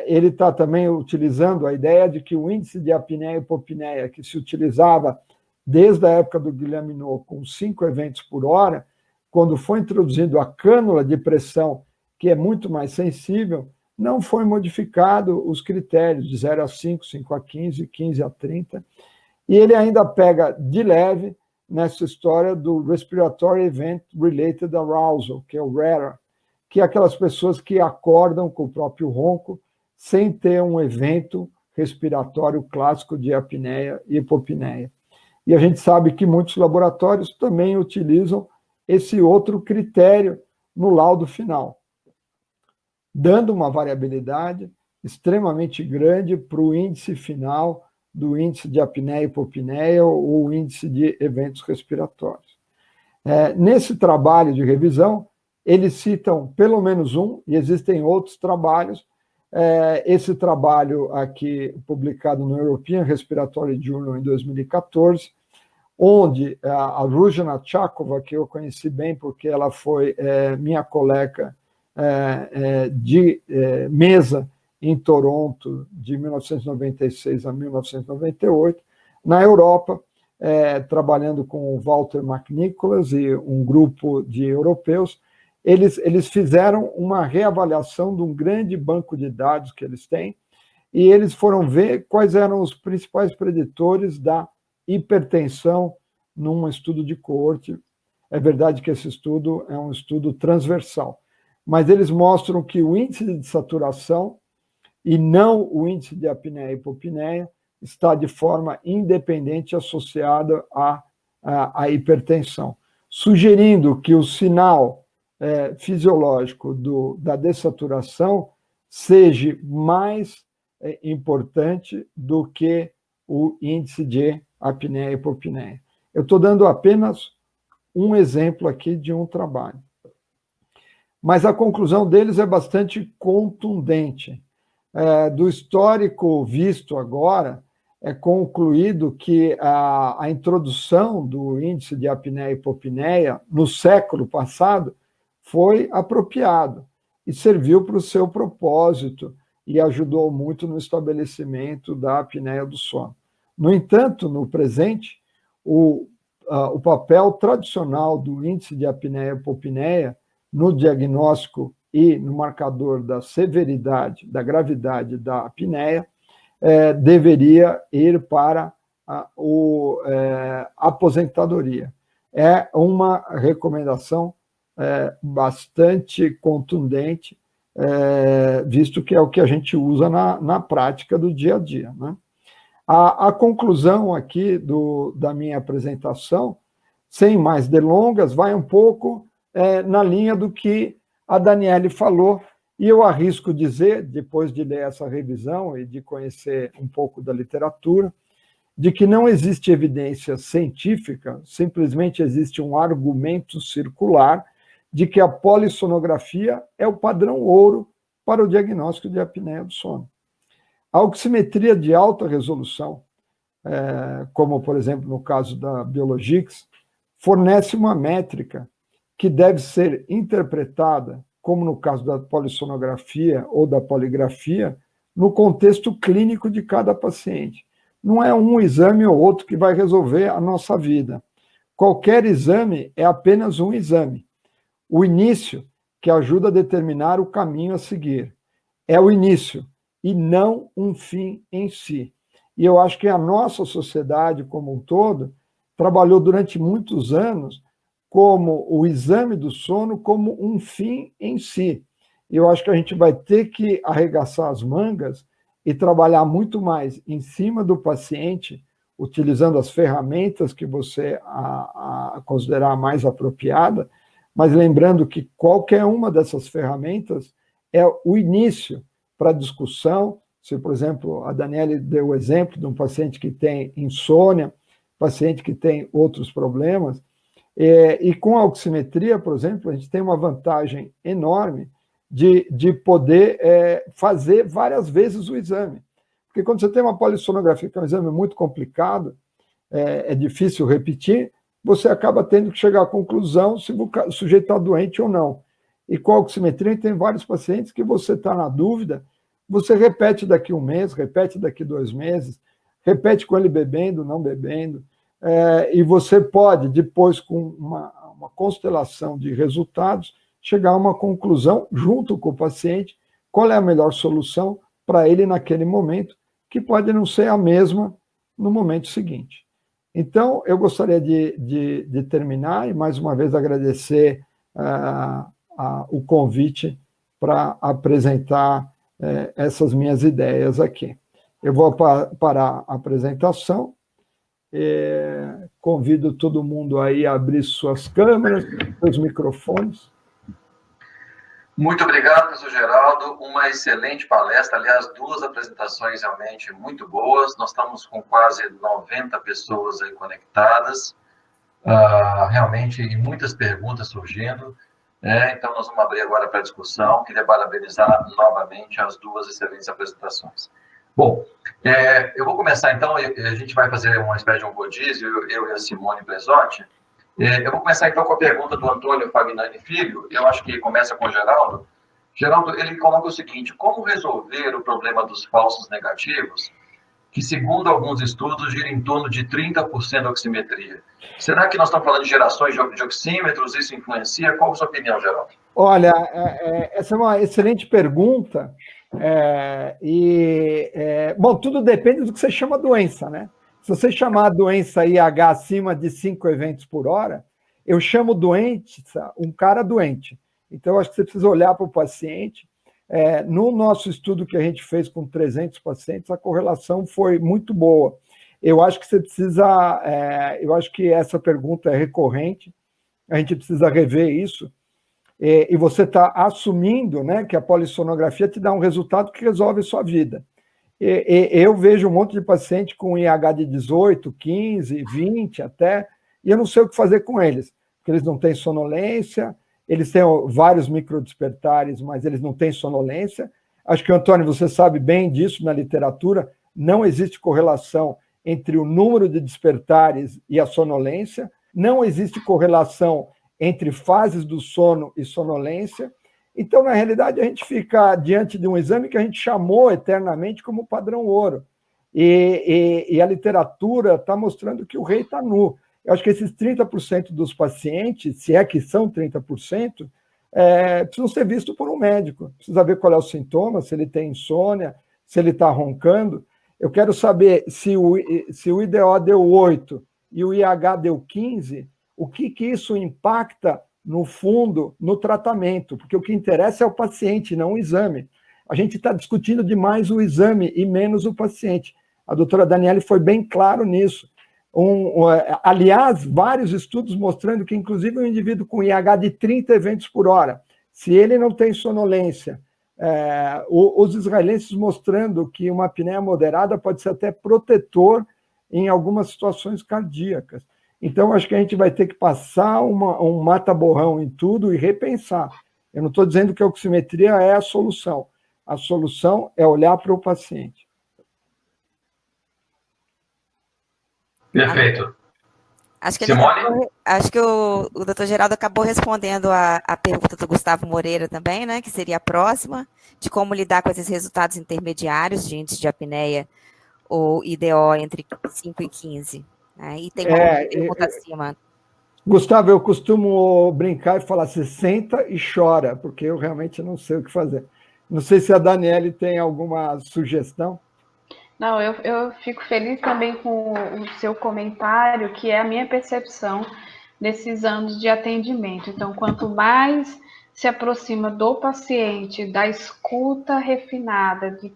D: Ele está também utilizando a ideia de que o índice de apneia e hipopneia, que se utilizava desde a época do Guilherme Minot, com 5 eventos por hora, quando foi introduzido a cânula de pressão, que é muito mais sensível, não foi modificado os critérios de 0 a 5, 5 a 15, 15 a 30, e ele ainda pega de leve nessa história do Respiratory Event Related Arousal, que é o RERA, que é aquelas pessoas que acordam com o próprio ronco sem ter um evento respiratório clássico de apneia e hipopneia. E a gente sabe que muitos laboratórios também utilizam esse outro critério no laudo final, dando uma variabilidade extremamente grande para o índice final do índice de apneia e hipopneia ou o índice de eventos respiratórios. Nesse trabalho de revisão, eles citam pelo menos um, e existem outros trabalhos. Esse trabalho aqui, publicado no European Respiratory Journal em 2014, onde a Ruzhana Chakova, que eu conheci bem porque ela foi minha colega de mesa em Toronto de 1996 a 1998, na Europa, trabalhando com o Walter McNicholas e um grupo de europeus, eles fizeram uma reavaliação de um grande banco de dados que eles têm, e eles foram ver quais eram os principais preditores da hipertensão num estudo de coorte. É verdade que esse estudo é um estudo transversal, mas eles mostram que o índice de saturação e não o índice de apneia e hipopneia está de forma independente associada à hipertensão, sugerindo que o sinal fisiológico da dessaturação seja mais importante do que o índice de apneia e hipopneia. Eu estou dando apenas um exemplo aqui de um trabalho. Mas a conclusão deles é bastante contundente. Do histórico visto agora, é concluído que a introdução do índice de apneia e hipopneia no século passado foi apropriado e serviu para o seu propósito e ajudou muito no estabelecimento da apneia do sono. No entanto, no presente, o papel tradicional do índice de apneia e hipopneia no diagnóstico e no marcador da severidade, da gravidade da apneia, deveria ir para a aposentadoria. É uma recomendação bastante contundente, visto que é o que a gente usa na prática do dia a dia, né? A conclusão aqui da minha apresentação, sem mais delongas, vai um pouco na linha do que a Daniele falou, e eu arrisco dizer, depois de ler essa revisão e de conhecer um pouco da literatura, de que não existe evidência científica, simplesmente existe um argumento circular de que a polissonografia é o padrão ouro para o diagnóstico de apneia do sono. A oximetria de alta resolução, como, por exemplo, no caso da Biologix, fornece uma métrica que deve ser interpretada, como no caso da polissonografia ou da poligrafia, no contexto clínico de cada paciente, Não é um exame ou outro que vai resolver a nossa vida. Qualquer exame é apenas um exame. O início, que ajuda a determinar o caminho a seguir. É o início, e não um fim em si. E eu acho que a nossa sociedade como um todo trabalhou durante muitos anos como o exame do sono como um fim em si. Eu acho que a gente vai ter que arregaçar as mangas e trabalhar muito mais em cima do paciente, utilizando as ferramentas que você considerar mais apropriada, mas lembrando que qualquer uma dessas ferramentas é o início para a discussão. Se, por exemplo, a Daniele deu o exemplo de um paciente que tem insônia, paciente que tem outros problemas, e com a oximetria, por exemplo, a gente tem uma vantagem enorme de poder fazer várias vezes o exame. Porque quando você tem uma polissonografia, que é um exame muito complicado, é difícil repetir, você acaba tendo que chegar à conclusão se o sujeito está doente ou não. E com a oximetria, tem vários pacientes que você está na dúvida, você repete daqui 1 mês, repete daqui 2 meses, repete com ele bebendo, não bebendo, e você pode, depois, com uma constelação de resultados, chegar a uma conclusão, junto com o paciente, qual é a melhor solução para ele naquele momento, que pode não ser a mesma no momento seguinte. Então, eu gostaria de terminar e, mais uma vez, agradecer o convite para apresentar essas minhas ideias aqui. Eu vou parar a apresentação, convido todo mundo aí a abrir suas câmeras, seus microfones.
A: Muito obrigado, professor Geraldo. Uma excelente palestra. Aliás, 2 apresentações realmente muito boas. Nós estamos com quase 90 pessoas aí conectadas. Realmente, e muitas perguntas surgindo. Então, nós vamos abrir agora para a discussão. Queria parabenizar novamente as 2 excelentes apresentações. Bom, eu vou começar, então. A gente vai fazer uma espécie de um rodízio, eu e a Simone Plesotti. Eu vou começar, então, com a pergunta do Antônio Fagnani Filho. Eu acho que começa com o Geraldo. Geraldo, ele coloca o seguinte: como resolver o problema dos falsos negativos, que, segundo alguns estudos, gira em torno de 30% da oximetria? Será que nós estamos falando de gerações de oxímetros? Isso influencia? Qual a sua opinião, Geraldo?
D: Olha, essa é uma excelente pergunta. Bom, tudo depende do que você chama doença, né? Se você chamar a doença IH acima de 5 eventos por hora, eu chamo doença um cara doente. Então, acho que você precisa olhar para o paciente. No nosso estudo que a gente fez com 300 pacientes, a correlação foi muito boa. Eu acho que você precisa... eu acho que essa pergunta é recorrente, a gente precisa rever isso, e você está assumindo, né, que a polissonografia te dá um resultado que resolve a sua vida. Eu vejo um monte de paciente com IH de 18, 15, 20 até, e eu não sei o que fazer com eles, porque eles não têm sonolência, eles têm vários microdespertares, mas eles não têm sonolência. Acho que, Antônio, você sabe bem disso na literatura, não existe correlação entre o número de despertares e a sonolência, não existe correlação entre fases do sono e sonolência. Então, na realidade, a gente fica diante de um exame que a gente chamou eternamente como padrão ouro. E a literatura está mostrando que o rei está nu. Eu acho que esses 30% dos pacientes, se é que são 30%, precisam ser vistos por um médico. Precisa ver qual é o sintoma, se ele tem insônia, se ele está roncando. Eu quero saber se o IDO deu 8 e o IH deu 15, o que isso impacta no fundo, no tratamento, porque o que interessa é o paciente, não o exame. A gente está discutindo demais o exame e menos o paciente. A doutora Daniele foi bem claro nisso. Aliás, vários estudos mostrando que, inclusive, um indivíduo com IH de 30 eventos por hora, se ele não tem sonolência, os israelenses mostrando que uma apneia moderada pode ser até protetor em algumas situações cardíacas. Então, acho que a gente vai ter que passar um mata-borrão em tudo e repensar. Eu não estou dizendo que a oximetria é a solução. A solução é olhar para o paciente.
A: Perfeito.
B: Acho que,
A: Simone?
B: Acho que o doutor Geraldo acabou respondendo a pergunta do Gustavo Moreira também, né? Que seria a próxima, de como lidar com esses resultados intermediários de índice de apneia ou IDO entre 5 e 15. Né? E tem uma pergunta acima.
D: Gustavo, eu costumo brincar e falar, você senta e chora, porque eu realmente não sei o que fazer. Não sei se a Daniele tem alguma sugestão.
C: Não, eu fico feliz também com o seu comentário, que é a minha percepção nesses anos de atendimento. Então, quanto mais se aproxima do paciente, da escuta refinada, de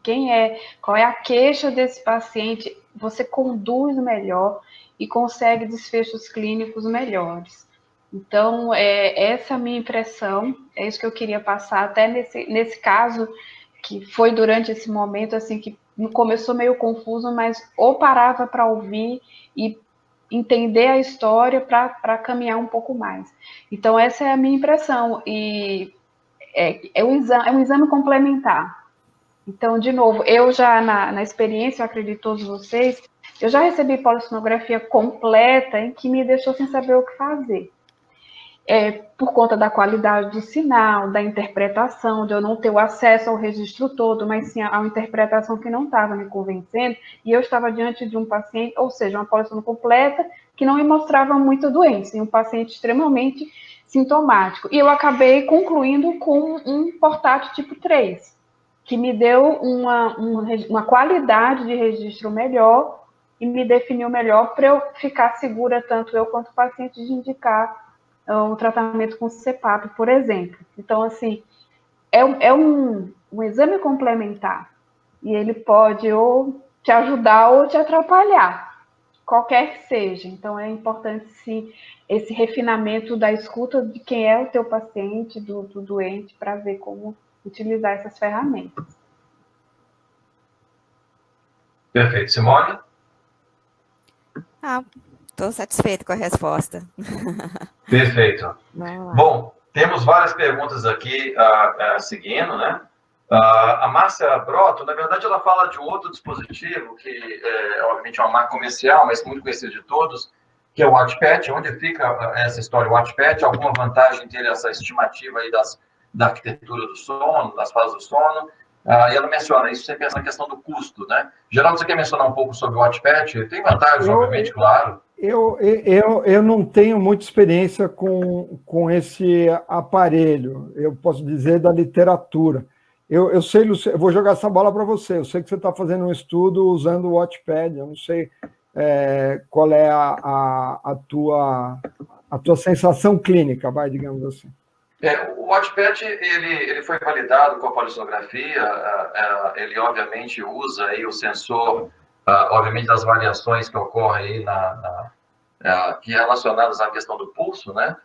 C: qual é a queixa desse paciente, você conduz melhor e consegue desfechos clínicos melhores. Então, essa é a minha impressão, é isso que eu queria passar, até nesse caso, que foi durante esse momento, assim, que começou meio confuso, mas ou parava para ouvir e entender a história para caminhar um pouco mais. Então, essa é a minha impressão, e é um exame complementar. Então, de novo, eu já, na experiência, eu acredito todos vocês, eu já recebi polissonografia completa em que me deixou sem saber o que fazer. Por conta da qualidade do sinal, da interpretação, de eu não ter o acesso ao registro todo, mas sim a uma interpretação que não estava me convencendo, e eu estava diante de um paciente, ou seja, uma polição completa, que não me mostrava muita doença, e um paciente extremamente sintomático. E eu acabei concluindo com um portátil tipo 3, que me deu uma qualidade de registro melhor e me definiu melhor para eu ficar segura, tanto eu quanto o paciente, de indicar o tratamento com CPAP, por exemplo. Então, assim, é um exame complementar, e ele pode ou te ajudar ou te atrapalhar, qualquer que seja. Então, é importante, sim, esse refinamento da escuta de quem é o teu paciente, do doente, para ver como utilizar essas ferramentas.
A: Perfeito. Simone?
B: Estou satisfeita com a resposta.
A: Perfeito. Bom, temos várias perguntas aqui seguindo, né? A Márcia Broto, na verdade, ela fala de um outro dispositivo, que obviamente é uma marca comercial, mas muito conhecido de todos, que é o Watchpad. Onde fica essa história? O Watchpad, alguma vantagem ter essa estimativa aí da arquitetura do sono, das fases do sono? E ela menciona isso, você pensa na questão do custo, né? Geraldo, você quer mencionar um pouco sobre o Watchpad? Tem vantagens, obviamente, claro.
D: Eu não tenho muita experiência com esse aparelho, eu posso dizer da literatura. Eu sei, eu vou jogar essa bola para você. Eu sei que você está fazendo um estudo usando o Watchpad. Eu não sei qual é a tua sensação clínica, digamos assim.
A: O Watchpad ele foi validado com a polissonografia. Ele obviamente usa aí o sensor, obviamente das variações que ocorrem aí que relacionadas à questão do pulso, né?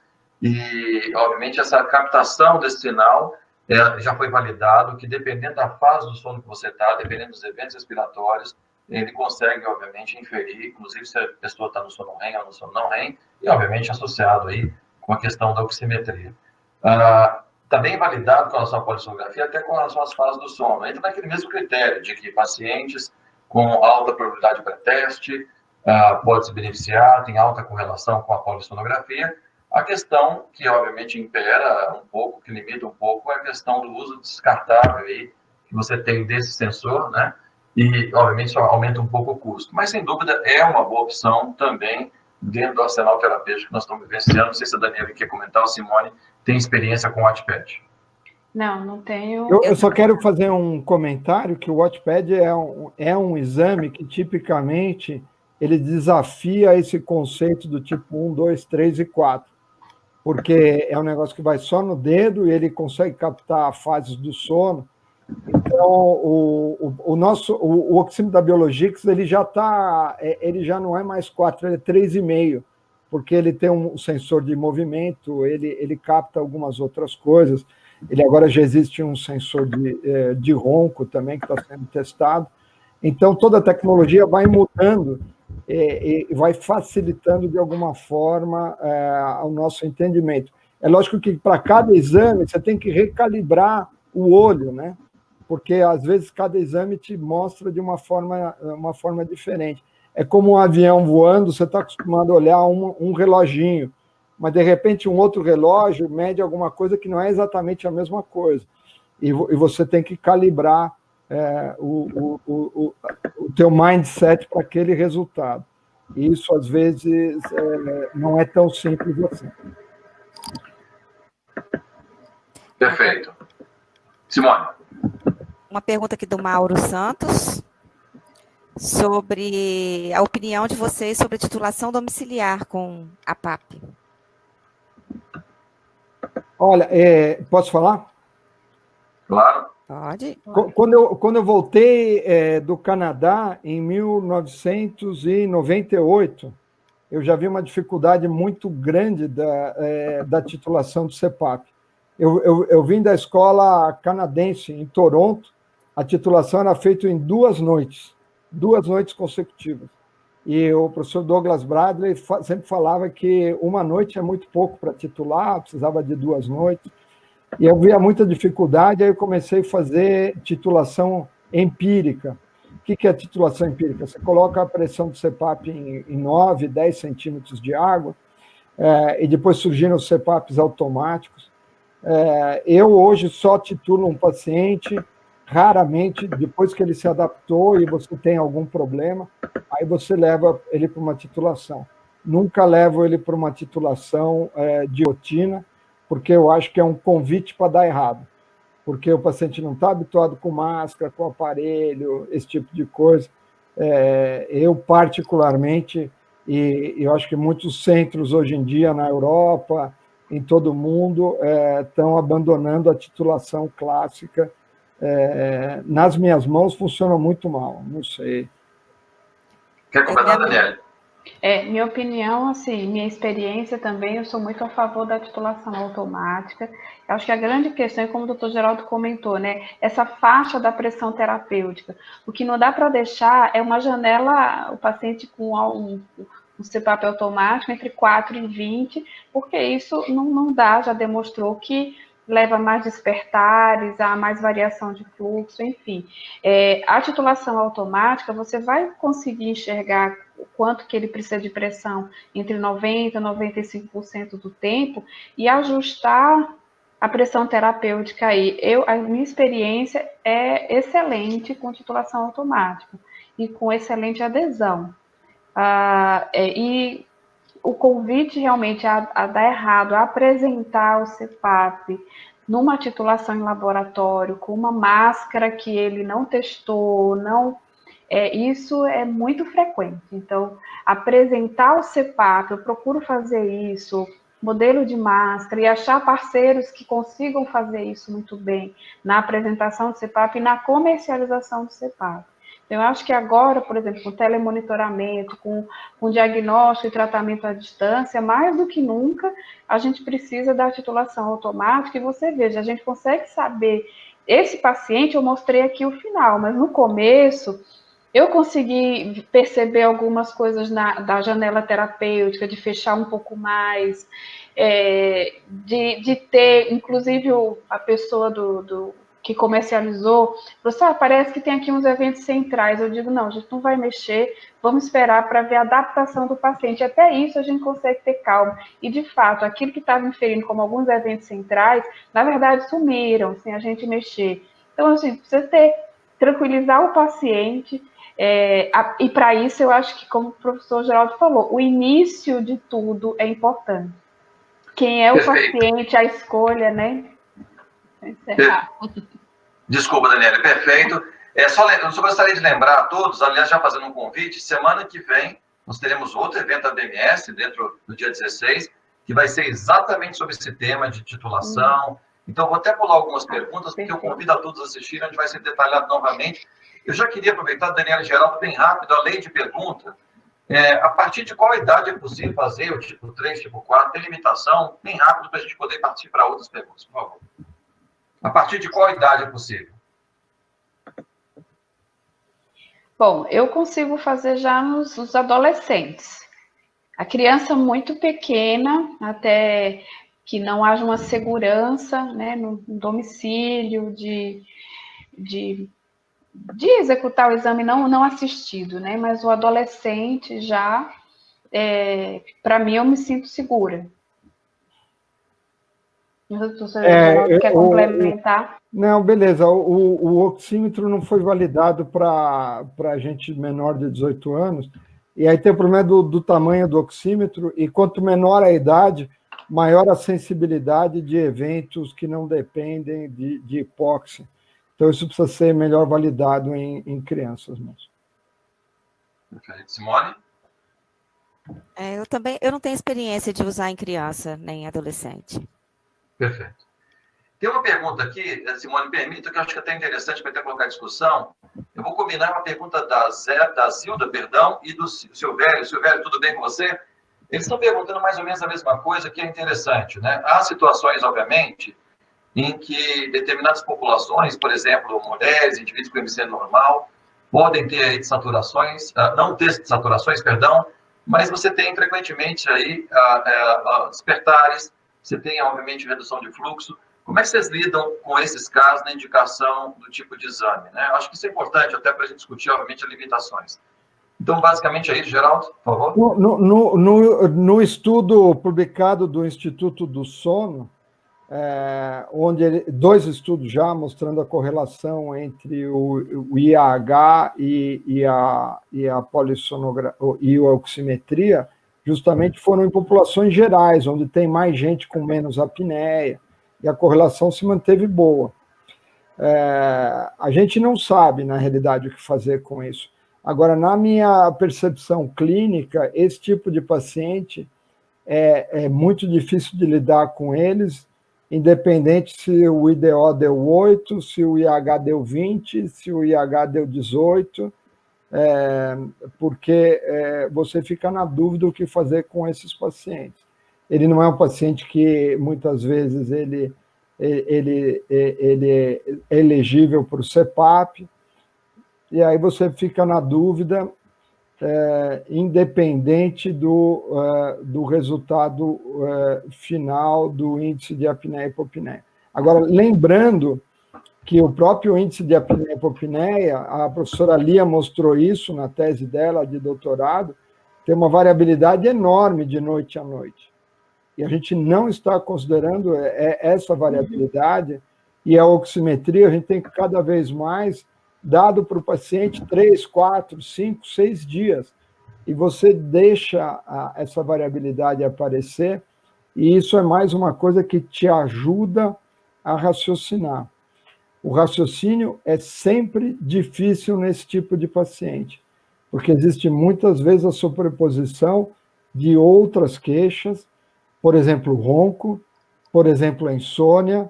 A: E obviamente essa captação desse sinal já foi validado, que dependendo da fase do sono que você está, dependendo dos eventos respiratórios, ele consegue, obviamente, inferir, inclusive se a pessoa está no sono REM ou no sono não REM, e, obviamente, associado aí com a questão da oximetria. Está bem validado com relação à polissonografia, até com relação às fases do sono. Entra naquele mesmo critério de que pacientes com alta probabilidade de pré-teste pode se beneficiar, tem alta correlação com a polissonografia. A questão que, obviamente, impera um pouco, que limita um pouco, é a questão do uso descartável aí, que você tem desse sensor, né? E, obviamente, isso aumenta um pouco o custo. Mas, sem dúvida, é uma boa opção também dentro do arsenal terapêutico que nós estamos vivenciando. Não sei se a Daniela quer comentar, ou Simone tem experiência com o Watchpad.
C: Não tenho.
D: Eu só quero fazer um comentário que o Watchpad é um exame que, tipicamente, ele desafia esse conceito do tipo 1, 2, 3 e 4. Porque é um negócio que vai só no dedo e ele consegue captar fases do sono. Então, o oxímetro da Biologix, ele já não é mais 4, ele é 3,5, porque ele tem um sensor de movimento, ele capta algumas outras coisas. Ele agora já existe um sensor de ronco também, que está sendo testado. Então, toda a tecnologia vai mudando e vai facilitando, de alguma forma, o nosso entendimento. É lógico que, para cada exame, você tem que recalibrar o olho, né? Porque, às vezes, cada exame te mostra de uma forma diferente. É como um avião voando, você está acostumado a olhar um reloginho, mas, de repente, um outro relógio mede alguma coisa que não é exatamente a mesma coisa. E você tem que calibrar o teu mindset para aquele resultado. E isso, às vezes, não é tão simples assim.
A: Perfeito. Simone.
B: Uma pergunta aqui do Mauro Santos, sobre a opinião de vocês sobre a titulação domiciliar com a PAP.
D: Olha, posso falar?
A: Claro.
B: Pode.
D: Quando eu voltei do Canadá, em 1998, eu já vi uma dificuldade muito grande da titulação do CEPAP. Eu vim da escola canadense, em Toronto, a titulação era feita em 2 noites consecutivas. E o professor Douglas Bradley sempre falava que 1 noite é muito pouco para titular, precisava de 2 noites. E eu via muita dificuldade, aí eu comecei a fazer titulação empírica. O que é a titulação empírica? Você coloca a pressão do CPAP em 9, 10 centímetros de água, e depois surgiram os CPAPs automáticos. Eu hoje só titulo um paciente, raramente, depois que ele se adaptou e você tem algum problema, aí você leva ele para uma titulação. Nunca levo ele para uma titulação de rotina, porque eu acho que é um convite para dar errado, porque o paciente não está habituado com máscara, com aparelho, esse tipo de coisa. Eu, particularmente, e eu acho que muitos centros hoje em dia na Europa, em todo o mundo, estão abandonando a titulação clássica. Nas minhas mãos funciona muito mal, não sei.
A: Quer comentar, Daniela?
C: Minha opinião, assim, minha experiência também, eu sou muito a favor da titulação automática. Eu acho que a grande questão, como o doutor Geraldo comentou, né, essa faixa da pressão terapêutica. O que não dá para deixar é uma janela, o paciente com um CPAP automático entre 4 e 20, porque isso não dá, já demonstrou que leva a mais despertares, a mais variação de fluxo, enfim. A titulação automática, você vai conseguir enxergar o quanto que ele precisa de pressão entre 90% e 95% do tempo e ajustar a pressão terapêutica aí. A minha experiência é excelente com titulação automática e com excelente adesão. E o convite realmente a dar errado, a apresentar o CPAP numa titulação em laboratório, com uma máscara que ele não testou, isso é muito frequente. Então, apresentar o CPAP, eu procuro fazer isso, modelo de máscara, e achar parceiros que consigam fazer isso muito bem na apresentação do CPAP e na comercialização do CPAP. Eu acho que agora, por exemplo, com telemonitoramento, com diagnóstico e tratamento à distância, mais do que nunca, a gente precisa da titulação automática, e você veja, a gente consegue saber, esse paciente, eu mostrei aqui o final, mas no começo, eu consegui perceber algumas coisas da janela terapêutica, de fechar um pouco mais, de ter, inclusive, a pessoa que comercializou, falou, parece que tem aqui uns eventos centrais. Eu digo, não, a gente não vai mexer, vamos esperar para ver a adaptação do paciente. Até isso a gente consegue ter calma. E, de fato, aquilo que estava inferindo como alguns eventos centrais, na verdade, sumiram, sem a gente mexer. Então, assim, precisa tranquilizar o paciente, e para isso eu acho que, como o professor Geraldo falou, o início de tudo é importante. Quem é o paciente, a escolha, né?
A: Desculpa, Daniela, perfeito. Eu só gostaria de lembrar a todos, aliás, já fazendo um convite, semana que vem nós teremos outro evento da BMS, dentro do dia 16, que vai ser exatamente sobre esse tema de titulação. Então, vou até pular algumas perguntas, porque eu convido a todos a assistirem, onde vai ser detalhado novamente. Eu já queria aproveitar, Daniela e Geraldo, bem rápido, a lei de pergunta. A partir de qual idade é possível fazer o tipo 3, tipo 4? Tem limitação? Bem rápido, para a gente poder partir para outras perguntas, por favor. A partir de qual idade é possível?
C: Bom, eu consigo fazer já nos adolescentes. A criança muito pequena, até que não haja uma segurança, né, no domicílio de executar o exame não assistido, né? Mas o adolescente já, para mim, eu me sinto segura. O professor Geraldo quer complementar?
D: Não, beleza. O oxímetro não foi validado para gente menor de 18 anos, e aí tem o problema do tamanho do oxímetro, e quanto menor a idade, maior a sensibilidade de eventos que não dependem de hipóxia. Então, isso precisa ser melhor validado em crianças.
A: Perfeito. Simone?
B: Eu não tenho experiência de usar em criança nem em adolescente.
A: Perfeito. Tem uma pergunta aqui, Simone, permita, que eu acho que é até interessante para até colocar em discussão. Eu vou combinar uma pergunta da Zilda, perdão, e do Silvério. Silvério, tudo bem com você? Eles estão perguntando mais ou menos a mesma coisa, que é interessante, né? Há situações, obviamente, em que determinadas populações, por exemplo, mulheres, indivíduos com IMC normal, podem ter aí saturações, não ter saturações, perdão, mas você tem frequentemente aí despertares, você tem, obviamente, redução de fluxo. Como é que vocês lidam com esses casos na indicação do tipo de exame, né? Eu acho que isso é importante até para a gente discutir, obviamente, as limitações. Então, basicamente é isso, Geraldo, por favor.
D: No estudo publicado do Instituto do Sono, onde dois estudos já mostrando a correlação entre o IAH e a polissonografia e a oximetria, justamente foram em populações gerais, onde tem mais gente com menos apneia, e a correlação se manteve boa. A gente não sabe, na realidade, o que fazer com isso. Agora, na minha percepção clínica, esse tipo de paciente é muito difícil de lidar com eles, independente se o IDO deu 8, se o IH deu 20, se o IH deu 18, porque você fica na dúvida o que fazer com esses pacientes. Ele não é um paciente que, muitas vezes, ele é elegível para o CPAP, e aí você fica na dúvida, independente do resultado final do índice de apneia e hipopneia. Agora, lembrando que o próprio índice de apneia e hipopneia, a professora Lia mostrou isso na tese dela de doutorado, tem uma variabilidade enorme de noite a noite. E a gente não está considerando essa variabilidade, e a oximetria a gente tem que cada vez mais dado para o paciente 3, 4, 5, 6 dias, e você deixa essa variabilidade aparecer, e isso é mais uma coisa que te ajuda a raciocinar. O raciocínio é sempre difícil nesse tipo de paciente, porque existe muitas vezes a sobreposição de outras queixas, por exemplo, ronco, por exemplo, insônia,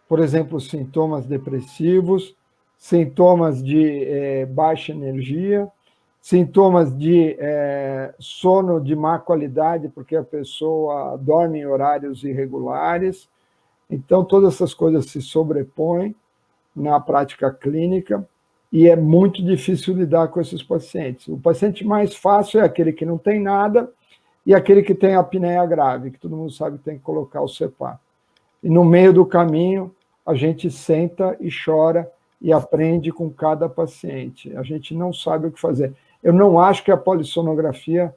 D: por exemplo, sintomas depressivos, sintomas de baixa energia, sintomas de sono de má qualidade, porque a pessoa dorme em horários irregulares. Então, todas essas coisas se sobrepõem na prática clínica e é muito difícil lidar com esses pacientes. O paciente mais fácil é aquele que não tem nada e aquele que tem apneia grave, que todo mundo sabe que tem que colocar o CPAP. E no meio do caminho, a gente senta e chora e aprende com cada paciente. A gente não sabe o que fazer. Eu não acho que a polissonografia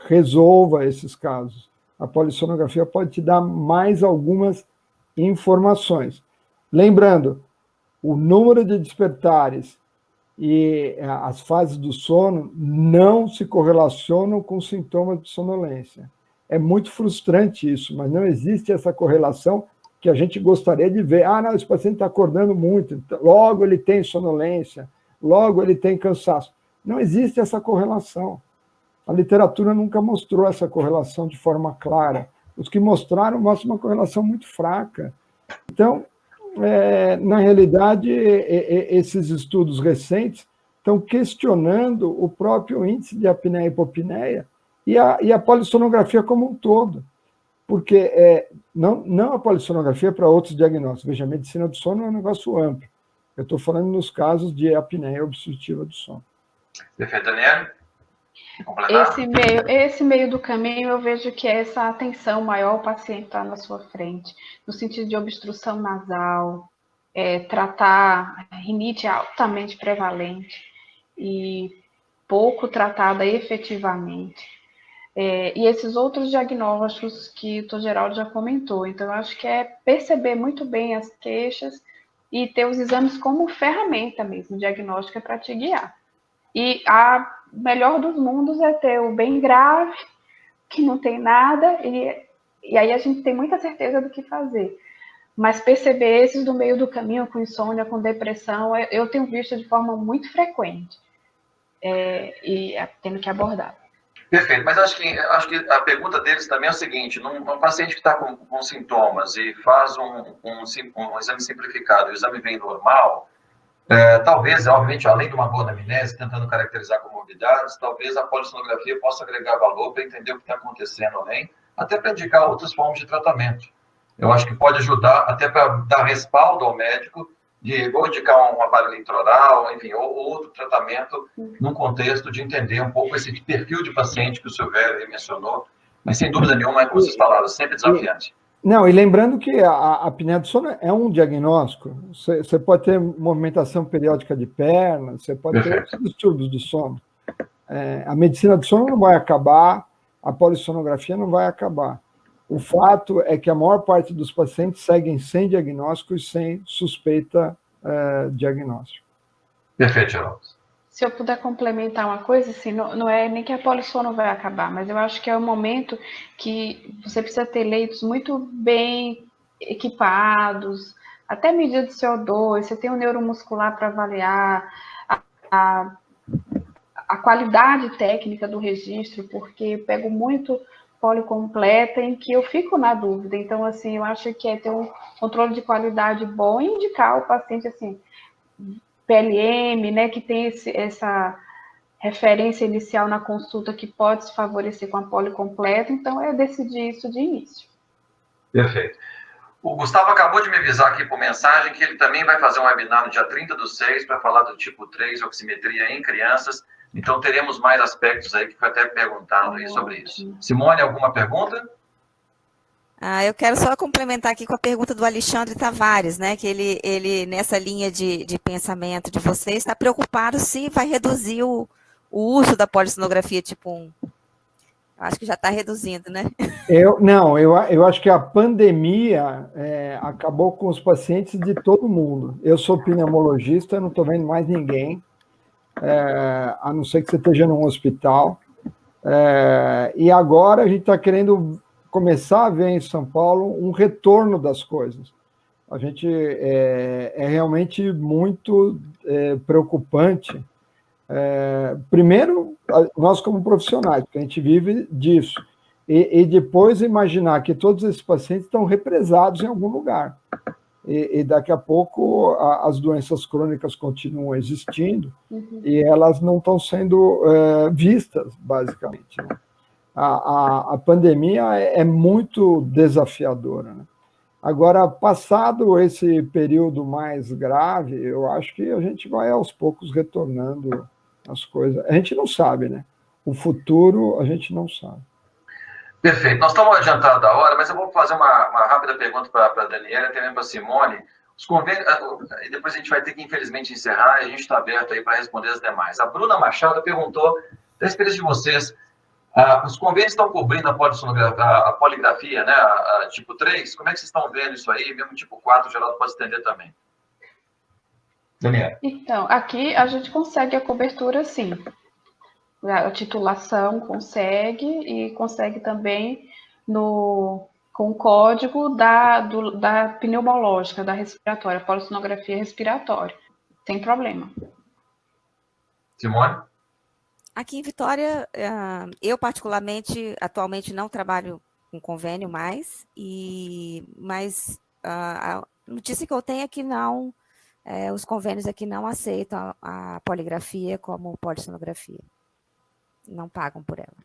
D: resolva esses casos. A polissonografia pode te dar mais algumas informações. Lembrando, o número de despertares e as fases do sono não se correlacionam com sintomas de sonolência. É muito frustrante isso, mas não existe essa correlação que a gente gostaria de ver. Não, esse paciente está acordando muito, logo ele tem sonolência, logo ele tem cansaço. Não existe essa correlação. A literatura nunca mostrou essa correlação de forma clara. Os que mostraram uma correlação muito fraca. Então, na realidade, esses estudos recentes estão questionando o próprio índice de apneia e hipopneia e a polissonografia como um todo, porque não a polissonografia para outros diagnósticos. Veja, a medicina do sono é um negócio amplo. Eu estou falando nos casos de apneia obstrutiva do sono.
A: Perfeito, Daniela?
C: Esse meio do caminho, eu vejo que é essa atenção maior, o paciente está na sua frente, no sentido de obstrução nasal, tratar rinite altamente prevalente e pouco tratada efetivamente. E esses outros diagnósticos que o Dr. Geraldo já comentou. Então, eu acho que é perceber muito bem as queixas e ter os exames como ferramenta mesmo, diagnóstica, para te guiar. E a melhor dos mundos é ter o bem grave, que não tem nada, e aí a gente tem muita certeza do que fazer. Mas perceber esses do meio do caminho, com insônia, com depressão, eu tenho visto de forma muito frequente, e tendo que abordar.
A: Perfeito, mas acho que a pergunta deles também é o seguinte: num paciente que está com sintomas e faz um exame simplificado, o exame vem normal, talvez, obviamente, além de uma boa anamnese, tentando caracterizar comorbidades, talvez a polissonografia possa agregar valor para entender o que está acontecendo além, até para indicar outras formas de tratamento. Eu acho que pode ajudar até para dar respaldo ao médico ou indicar um aparelho intraoral, enfim, ou outro tratamento num contexto de entender um pouco esse perfil de paciente que o Silvério mencionou, mas sem dúvida nenhuma, como vocês falaram, sempre desafiante.
D: Não, e lembrando que a apneia do sono é um diagnóstico. Você pode ter movimentação periódica de perna, você pode ter outros distúrbios do sono. A medicina do sono não vai acabar, a polissonografia não vai acabar. O fato é que a maior parte dos pacientes seguem sem diagnóstico e sem suspeita diagnóstico.
A: Perfeito, Geraldo.
C: Se eu puder complementar uma coisa, assim, não é nem que a polissono vai acabar, mas eu acho que é o momento que você precisa ter leitos muito bem equipados, até medida de CO2, você tem um neuromuscular para avaliar a qualidade técnica do registro, porque eu pego muito policompleta em que eu fico na dúvida. Então, assim, eu acho que é ter um controle de qualidade bom e indicar o paciente, assim, PLM, né, que tem essa referência inicial na consulta que pode se favorecer com a policompleta. Então, eu decidi isso de início.
A: Perfeito. O Gustavo acabou de me avisar aqui por mensagem que ele também vai fazer um webinar no dia 30/6 para falar do tipo 3, oximetria em crianças. Então, teremos mais aspectos aí que foi até perguntado aí sobre isso. Simone, alguma pergunta?
B: Eu quero só complementar aqui com a pergunta do Alexandre Tavares, né? Que ele nessa linha de pensamento de vocês, está preocupado se vai reduzir o uso da polissonografia tipo 1. Acho que já está reduzindo, né?
D: Eu acho que a pandemia acabou com os pacientes de todo mundo. Eu sou pneumologista, não estou vendo mais ninguém, a não ser que você esteja num hospital. E agora a gente está querendo começar a ver em São Paulo um retorno das coisas. A gente é realmente muito preocupante. Primeiro, nós como profissionais, porque a gente vive disso, e depois imaginar que todos esses pacientes estão represados em algum lugar, e daqui a pouco as doenças crônicas continuam existindo, e elas não estão sendo vistas, basicamente, né? A pandemia é muito desafiadora, né? Agora, passado esse período mais grave, eu acho que a gente vai aos poucos retornando as coisas. A gente não sabe, né? O futuro a gente não sabe.
A: Perfeito. Nós estamos adiantados da hora, mas eu vou fazer uma rápida pergunta para a Daniela e também para a Simone. Os convênios, e depois a gente vai ter que, infelizmente, encerrar e a gente está aberto aí para responder as demais. A Bruna Machado perguntou, da experiência de vocês, os convênios estão cobrindo a poligrafia, né, a tipo 3? Como é que vocês estão vendo isso aí? Mesmo tipo 4, o Geraldo pode estender também. Daniela.
C: Então, aqui a gente consegue a cobertura, sim. A titulação consegue, e consegue também com o código da pneumológica, da respiratória, polissonografia respiratória, sem problema.
A: Simone?
B: Aqui em Vitória, eu particularmente, atualmente não trabalho com convênio mais, mas a notícia que eu tenho é que não, os convênios aqui não aceitam a poligrafia como polissonografia. Não pagam por ela.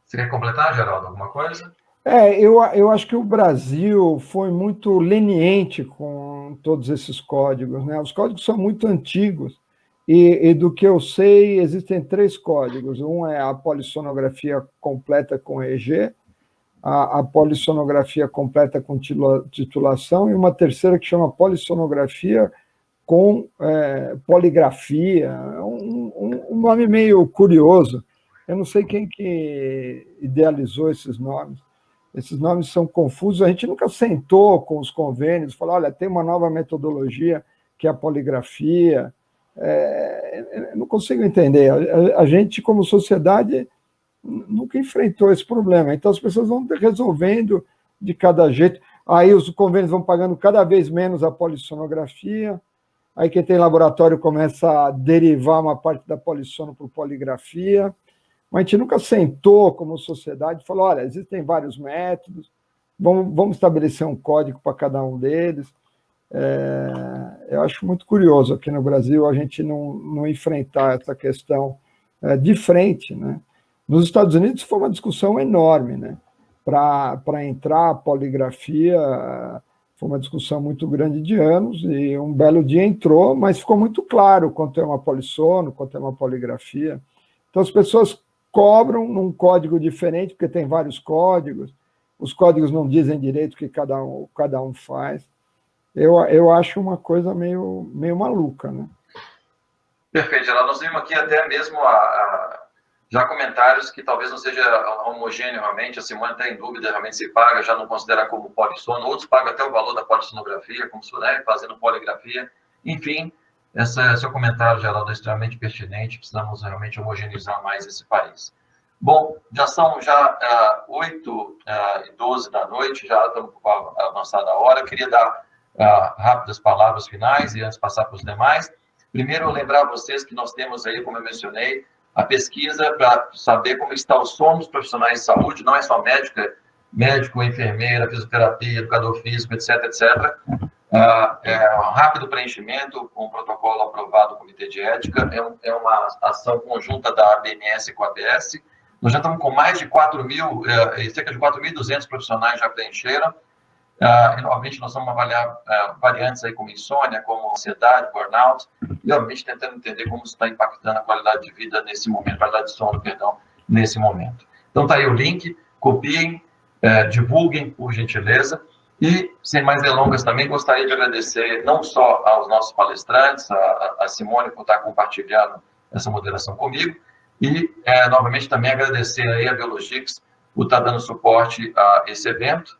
A: Você quer completar, Geraldo, alguma coisa?
D: Eu acho que o Brasil foi muito leniente com todos esses códigos, né? Os códigos são muito antigos, e do que eu sei, existem 3 códigos. Um é a polissonografia completa com EEG, a polissonografia completa com titulação, e uma terceira que chama polissonografia com poligrafia, um nome meio curioso. Eu não sei quem que idealizou esses nomes. Esses nomes são confusos. A gente nunca sentou com os convênios, falou, olha, tem uma nova metodologia, que é a poligrafia. Eu não consigo entender. A gente, como sociedade, nunca enfrentou esse problema. Então, as pessoas vão resolvendo de cada jeito. Aí os convênios vão pagando cada vez menos a polissonografia. Aí quem tem laboratório começa a derivar uma parte da polissono para poligrafia. Mas a gente nunca sentou como sociedade e falou, olha, existem vários métodos, vamos estabelecer um código para cada um deles. Eu acho muito curioso aqui no Brasil a gente não enfrentar essa questão de frente, né? Nos Estados Unidos foi uma discussão enorme, né? Para entrar a poligrafia, foi uma discussão muito grande de anos, e um belo dia entrou, mas ficou muito claro quanto é uma polissono, quanto é uma poligrafia. Então, as pessoas cobram num código diferente, porque tem vários códigos, os códigos não dizem direito o que cada um faz. Eu acho uma coisa meio maluca, né?
A: Perfeito, Geraldo. Nós vimos aqui até mesmo já comentários que talvez não seja homogêneo realmente, a Simone está em dúvida realmente se paga, já não considera como polissono, outros pagam até o valor da polissonografia, como se fosse fazendo poligrafia. Enfim, seu comentário, Geraldo, é extremamente pertinente, precisamos realmente homogeneizar mais esse país. Bom, já são 8h12 da noite, já estamos com a avançada hora, queria dar rápidas palavras finais e antes passar para os demais. Primeiro, lembrar a vocês que nós temos aí, como eu mencionei, a pesquisa para saber como está o sono dos profissionais de saúde, não é só médico, enfermeira, fisioterapia, educador físico, etc., etc. Um rápido preenchimento com um protocolo aprovado do Comitê de Ética, é uma ação conjunta da ABMS com a ABS. Nós já estamos com mais de 4.000, cerca de 4.200 profissionais já preencheram. E, novamente, nós vamos avaliar variantes aí como insônia, como ansiedade, burnout, e, obviamente, tentando entender como isso está impactando a qualidade de vida nesse momento, qualidade de sono, perdão, nesse momento. Então, está aí o link, copiem, divulguem, por gentileza, e, sem mais delongas, também gostaria de agradecer não só aos nossos palestrantes, a Simone por estar compartilhando essa moderação comigo, e, novamente, também agradecer aí a Biologix por estar dando suporte a esse evento.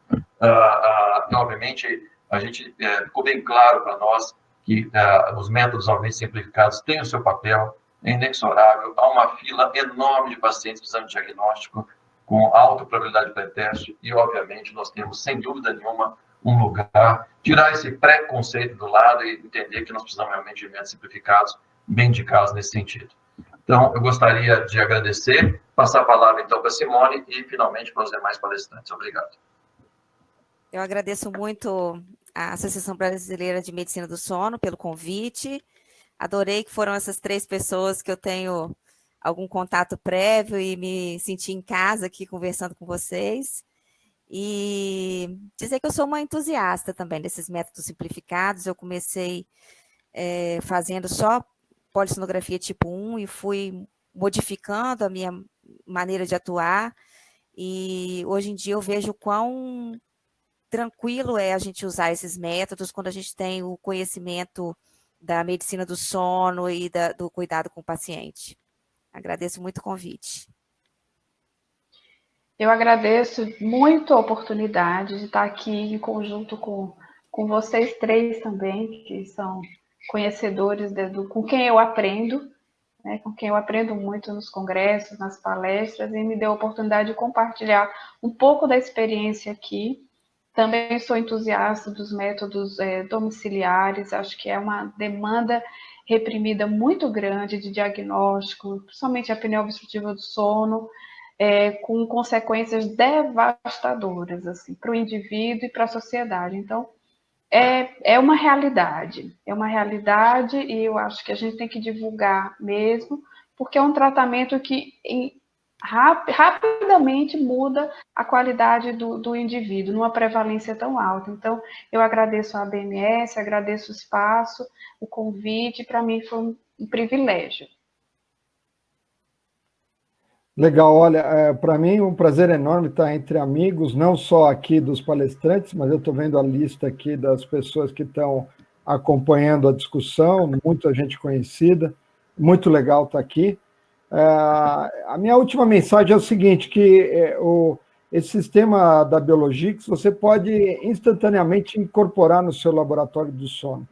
A: Obviamente, a gente ficou bem claro para nós que os métodos altamente simplificados têm o seu papel, é inexorável, há uma fila enorme de pacientes precisando de diagnóstico com alta probabilidade de pré-teste e, obviamente, nós temos, sem dúvida nenhuma, um lugar, tirar esse preconceito do lado e entender que nós precisamos realmente de métodos simplificados, bem indicados nesse sentido. Então, eu gostaria de agradecer, passar a palavra, então, para a Simone e, finalmente, para os demais palestrantes. Obrigado.
B: Eu agradeço muito à Associação Brasileira de Medicina do Sono pelo convite. Adorei que foram essas 3 pessoas que eu tenho algum contato prévio e me senti em casa aqui conversando com vocês. E dizer que eu sou uma entusiasta também desses métodos simplificados. Eu comecei fazendo só polissonografia tipo 1 e fui modificando a minha maneira de atuar. E hoje em dia eu vejo quão tranquilo é a gente usar esses métodos quando a gente tem o conhecimento da medicina do sono e do cuidado com o paciente. Agradeço muito o convite.
C: Eu agradeço muito a oportunidade de estar aqui em conjunto com vocês 3 também, que são conhecedores com quem eu aprendo, né, com quem eu aprendo muito nos congressos, nas palestras, e me deu a oportunidade de compartilhar um pouco da experiência aqui. Também sou entusiasta dos métodos domiciliares, acho que é uma demanda reprimida muito grande de diagnóstico, principalmente a apneia obstrutiva do sono, com consequências devastadoras assim, para o indivíduo e para a sociedade. Então, é uma realidade e eu acho que a gente tem que divulgar mesmo, porque é um tratamento que rapidamente muda a qualidade do indivíduo, numa prevalência tão alta. Então, eu agradeço a ABMS, agradeço o espaço, o convite, para mim foi um privilégio.
D: Legal, olha, para mim um prazer enorme estar entre amigos, não só aqui dos palestrantes, mas eu estou vendo a lista aqui das pessoas que estão acompanhando a discussão, muita gente conhecida, muito legal estar aqui. A minha última mensagem é o seguinte, que esse sistema da Biologix, você pode instantaneamente incorporar no seu laboratório do sono.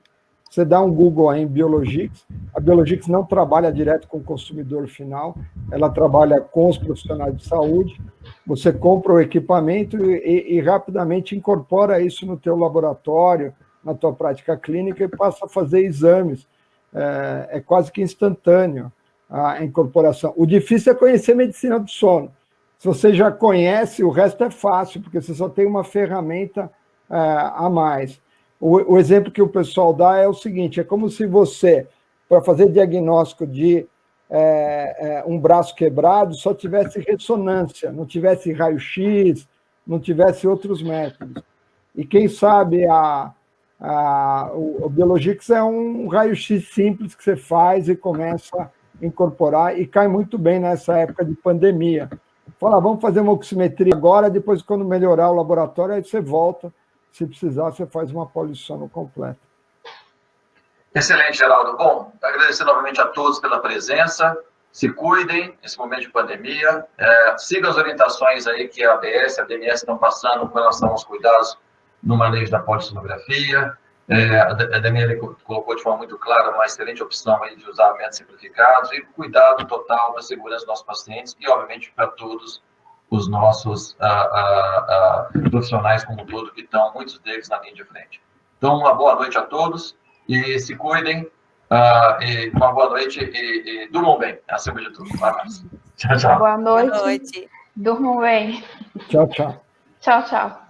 D: Você dá um Google aí em Biologix, a Biologix não trabalha direto com o consumidor final, ela trabalha com os profissionais de saúde, você compra o equipamento e rapidamente incorpora isso no teu laboratório, na tua prática clínica e passa a fazer exames. É quase que instantâneo a incorporação. O difícil é conhecer medicina do sono. Se você já conhece, o resto é fácil, porque você só tem uma ferramenta a mais. O exemplo que o pessoal dá é o seguinte, é como se você, para fazer diagnóstico de um braço quebrado, só tivesse ressonância, não tivesse raio-x, não tivesse outros métodos. E quem sabe o Biologix é um raio-x simples que você faz e começa a incorporar, e cai muito bem nessa época de pandemia. Fala, vamos fazer uma oximetria agora, depois, quando melhorar o laboratório, aí você volta. Se precisar, você faz uma polissono completa.
A: Excelente, Geraldo. Bom, agradecer novamente a todos pela presença. Se cuidem nesse momento de pandemia. Sigam as orientações aí que a ABS, a BMS estão passando com relação aos cuidados no manejo da polissonografia. A Daniela colocou de forma muito clara uma excelente opção aí de usar métodos simplificados e cuidado total da segurança dos nossos pacientes e, obviamente, para todos os nossos profissionais como um todo, que estão, muitos deles, na linha de frente. Então, uma boa noite a todos e se cuidem, e uma boa noite e durmam bem, acima de tudo. Tchau, tchau.
C: Boa noite.
B: Boa noite.
C: Durmam bem.
D: Tchau, tchau.
C: Tchau, tchau.